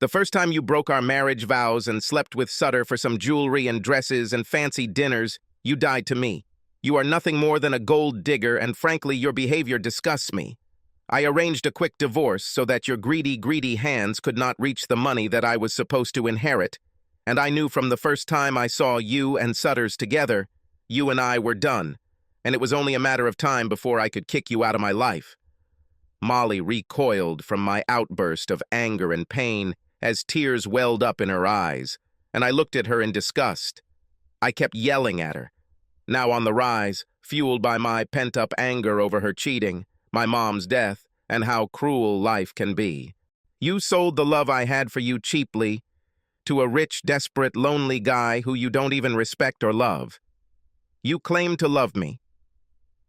The first time you broke our marriage vows and slept with Sutter for some jewelry and dresses and fancy dinners, you died to me. You are nothing more than a gold digger, and frankly, your behavior disgusts me. I arranged a quick divorce so that your greedy hands could not reach the money that I was supposed to inherit, and I knew from the first time I saw you and Sutters together, you and I were done, and it was only a matter of time before I could kick you out of my life. Molly recoiled from my outburst of anger and pain as tears welled up in her eyes, and I looked at her in disgust. I kept yelling at her, now on the rise, fueled by my pent-up anger over her cheating, my mom's death, and how cruel life can be. You sold the love I had for you cheaply to a rich, desperate, lonely guy who you don't even respect or love. You claim to love me,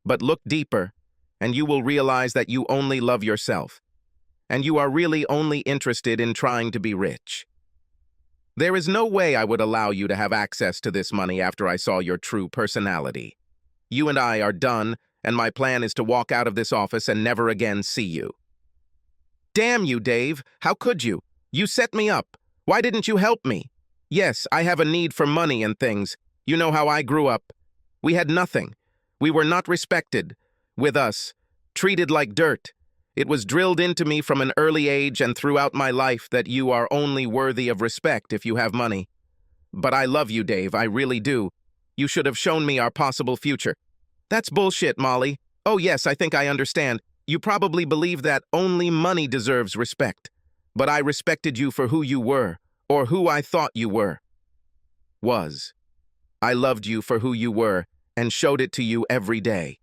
but look deeper, and you will realize that you only love yourself, and you are really only interested in trying to be rich. There is no way I would allow you to have access to this money after I saw your true personality. You and I are done, and my plan is to walk out of this office and never again see you. Damn you, Dave! How could you? You set me up. Why didn't you help me? Yes, I have a need for money and things. You know how I grew up. We had nothing. We were not respected. With us, treated like dirt. It was drilled into me from an early age and throughout my life that you are only worthy of respect if you have money. But I love you, Dave, I really do. You should have shown me our possible future. That's bullshit, Molly. Oh yes, I think I understand. You probably believe that only money deserves respect. But I respected you for who you were, or who I thought you were. I loved you for who you were, and showed it to you every day.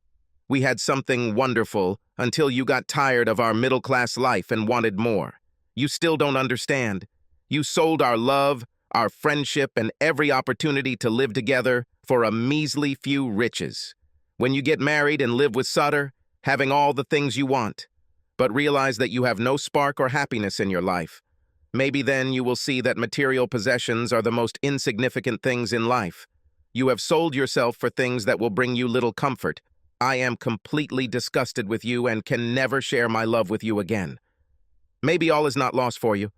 We had something wonderful until you got tired of our middle-class life and wanted more. You still don't understand. You sold our love, our friendship, and every opportunity to live together for a measly few riches. When you get married and live with Sutter, having all the things you want, but realize that you have no spark or happiness in your life, maybe then you will see that material possessions are the most insignificant things in life. You have sold yourself for things that will bring you little comfort. I am completely disgusted with you and can never share my love with you again. Maybe all is not lost for you.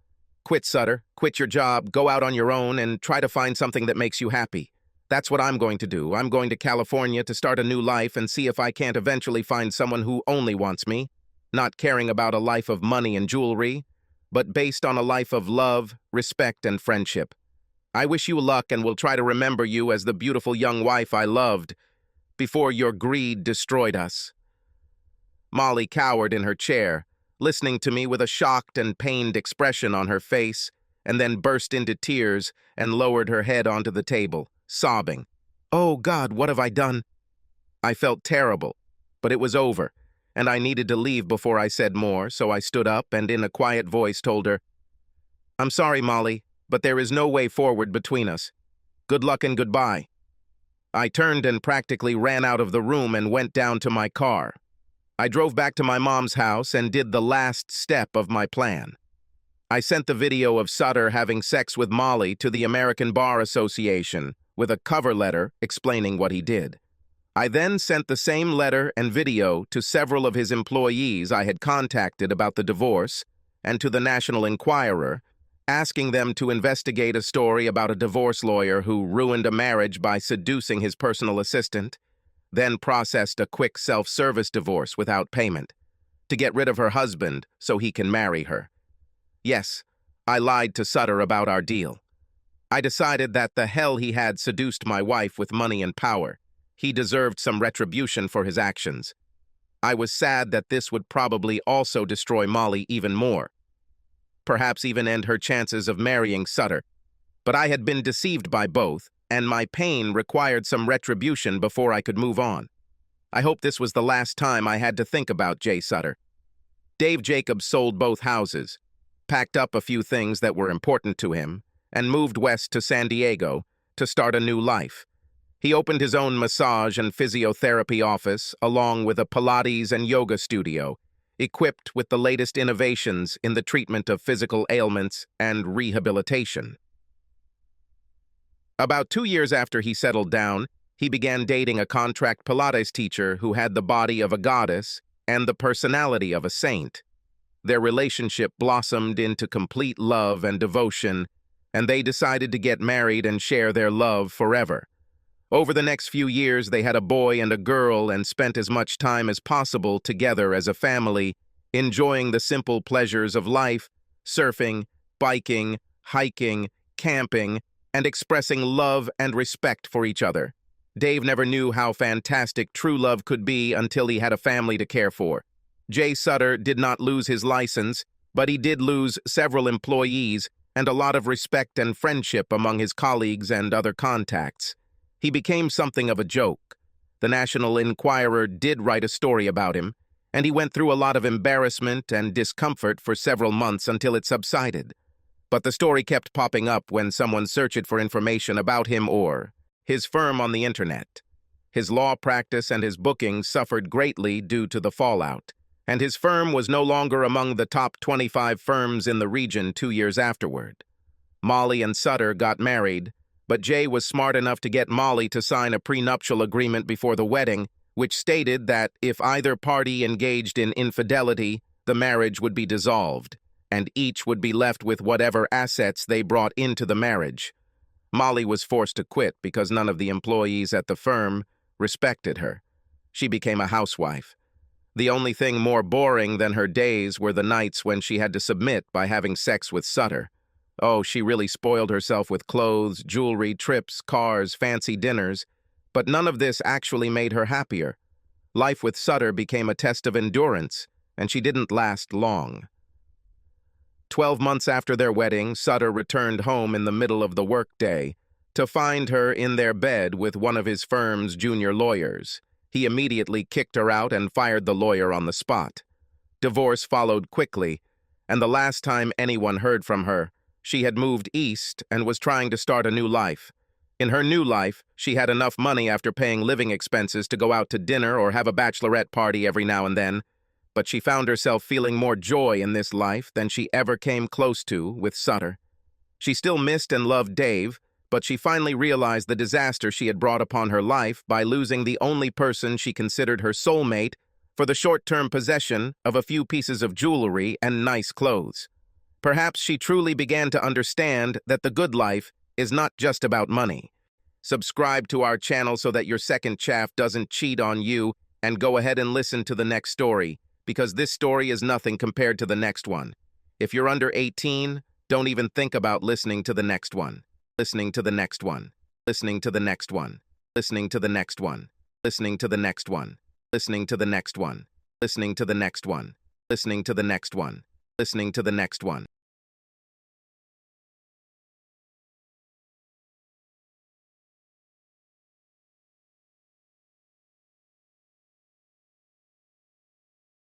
Quit, Sutter, quit your job, go out on your own, and try to find something that makes you happy. That's what I'm going to do. I'm going to California to start a new life and see if I can't eventually find someone who only wants me, not caring about a life of money and jewelry, but based on a life of love, respect, and friendship. I wish you luck and will try to remember you as the beautiful young wife I loved before your greed destroyed us. Molly cowered in her chair, listening to me with a shocked and pained expression on her face, and then burst into tears and lowered her head onto the table, sobbing. Oh God, what have I done? I felt terrible, but it was over, and I needed to leave before I said more, so I stood up and in a quiet voice told her, I'm sorry, Molly, but there is no way forward between us. Good luck and goodbye. I turned and practically ran out of the room and went down to my car. I drove back to my mom's house and did the last step of my plan. I sent the video of Sutter having sex with Molly to the American Bar Association with a cover letter explaining what he did. I then sent the same letter and video to several of his employees I had contacted about the divorce and to the National Enquirer, asking them to investigate a story about a divorce lawyer who ruined a marriage by seducing his personal assistant, then processed a quick self-service divorce without payment, to get rid of her husband so he can marry her. Yes, I lied to Sutter about our deal. I decided that the hell he had seduced my wife with money and power. He deserved some retribution for his actions. I was sad that this would probably also destroy Molly even more, perhaps even end her chances of marrying Sutter. But I had been deceived by both, and my pain required some retribution before I could move on. I hope this was the last time I had to think about Jay Sutter. Dave Jacobs sold both houses, packed up a few things that were important to him, and moved west to San Diego to start a new life. He opened his own massage and physiotherapy office, along with a Pilates and yoga studio, equipped with the latest innovations in the treatment of physical ailments and rehabilitation. About 2 years after he settled down, he began dating a contract Pilates teacher who had the body of a goddess and the personality of a saint. Their relationship blossomed into complete love and devotion, and they decided to get married and share their love forever. Over the next few years, they had a boy and a girl and spent as much time as possible together as a family, enjoying the simple pleasures of life, surfing, biking, hiking, camping, and expressing love and respect for each other. Dave never knew how fantastic true love could be until he had a family to care for. Jay Sutter did not lose his license, but he did lose several employees and a lot of respect and friendship among his colleagues and other contacts. He became something of a joke. The National Enquirer did write a story about him, and he went through a lot of embarrassment and discomfort for several months until it subsided. But the story kept popping up when someone searched for information about him or his firm on the internet. His law practice and his bookings suffered greatly due to the fallout, and his firm was no longer among the top 25 firms in the region 2 years afterward. Molly and Sutter got married, but Jay was smart enough to get Molly to sign a prenuptial agreement before the wedding, which stated that if either party engaged in infidelity, the marriage would be dissolved, and each would be left with whatever assets they brought into the marriage. Molly was forced to quit because none of the employees at the firm respected her. She became a housewife. The only thing more boring than her days were the nights when she had to submit by having sex with Sutter. Oh, she really spoiled herself with clothes, jewelry, trips, cars, fancy dinners, but none of this actually made her happier. Life with Sutter became a test of endurance, and she didn't last long. 12 months after their wedding, Sutter returned home in the middle of the workday to find her in their bed with one of his firm's junior lawyers. He immediately kicked her out and fired the lawyer on the spot. Divorce followed quickly, and the last time anyone heard from her, she had moved east and was trying to start a new life. In her new life, she had enough money after paying living expenses to go out to dinner or have a bachelorette party every now and then, but she found herself feeling more joy in this life than she ever came close to with Sutter. She still missed and loved Dave, but she finally realized the disaster she had brought upon her life by losing the only person she considered her soulmate for the short-term possession of a few pieces of jewelry and nice clothes. Perhaps she truly began to understand that the good life is not just about money. Subscribe to our channel so that your second chaff doesn't cheat on you, and go ahead and listen to the next story, because this story is nothing compared to the next one. If you're under 18, don't even think about listening to the next one. Listening to the next one. Listening to the next one. Listening to the next one. Listening to the next one. Listening to the next one. Listening to the next one. Listening to the next one. Listening to the next one.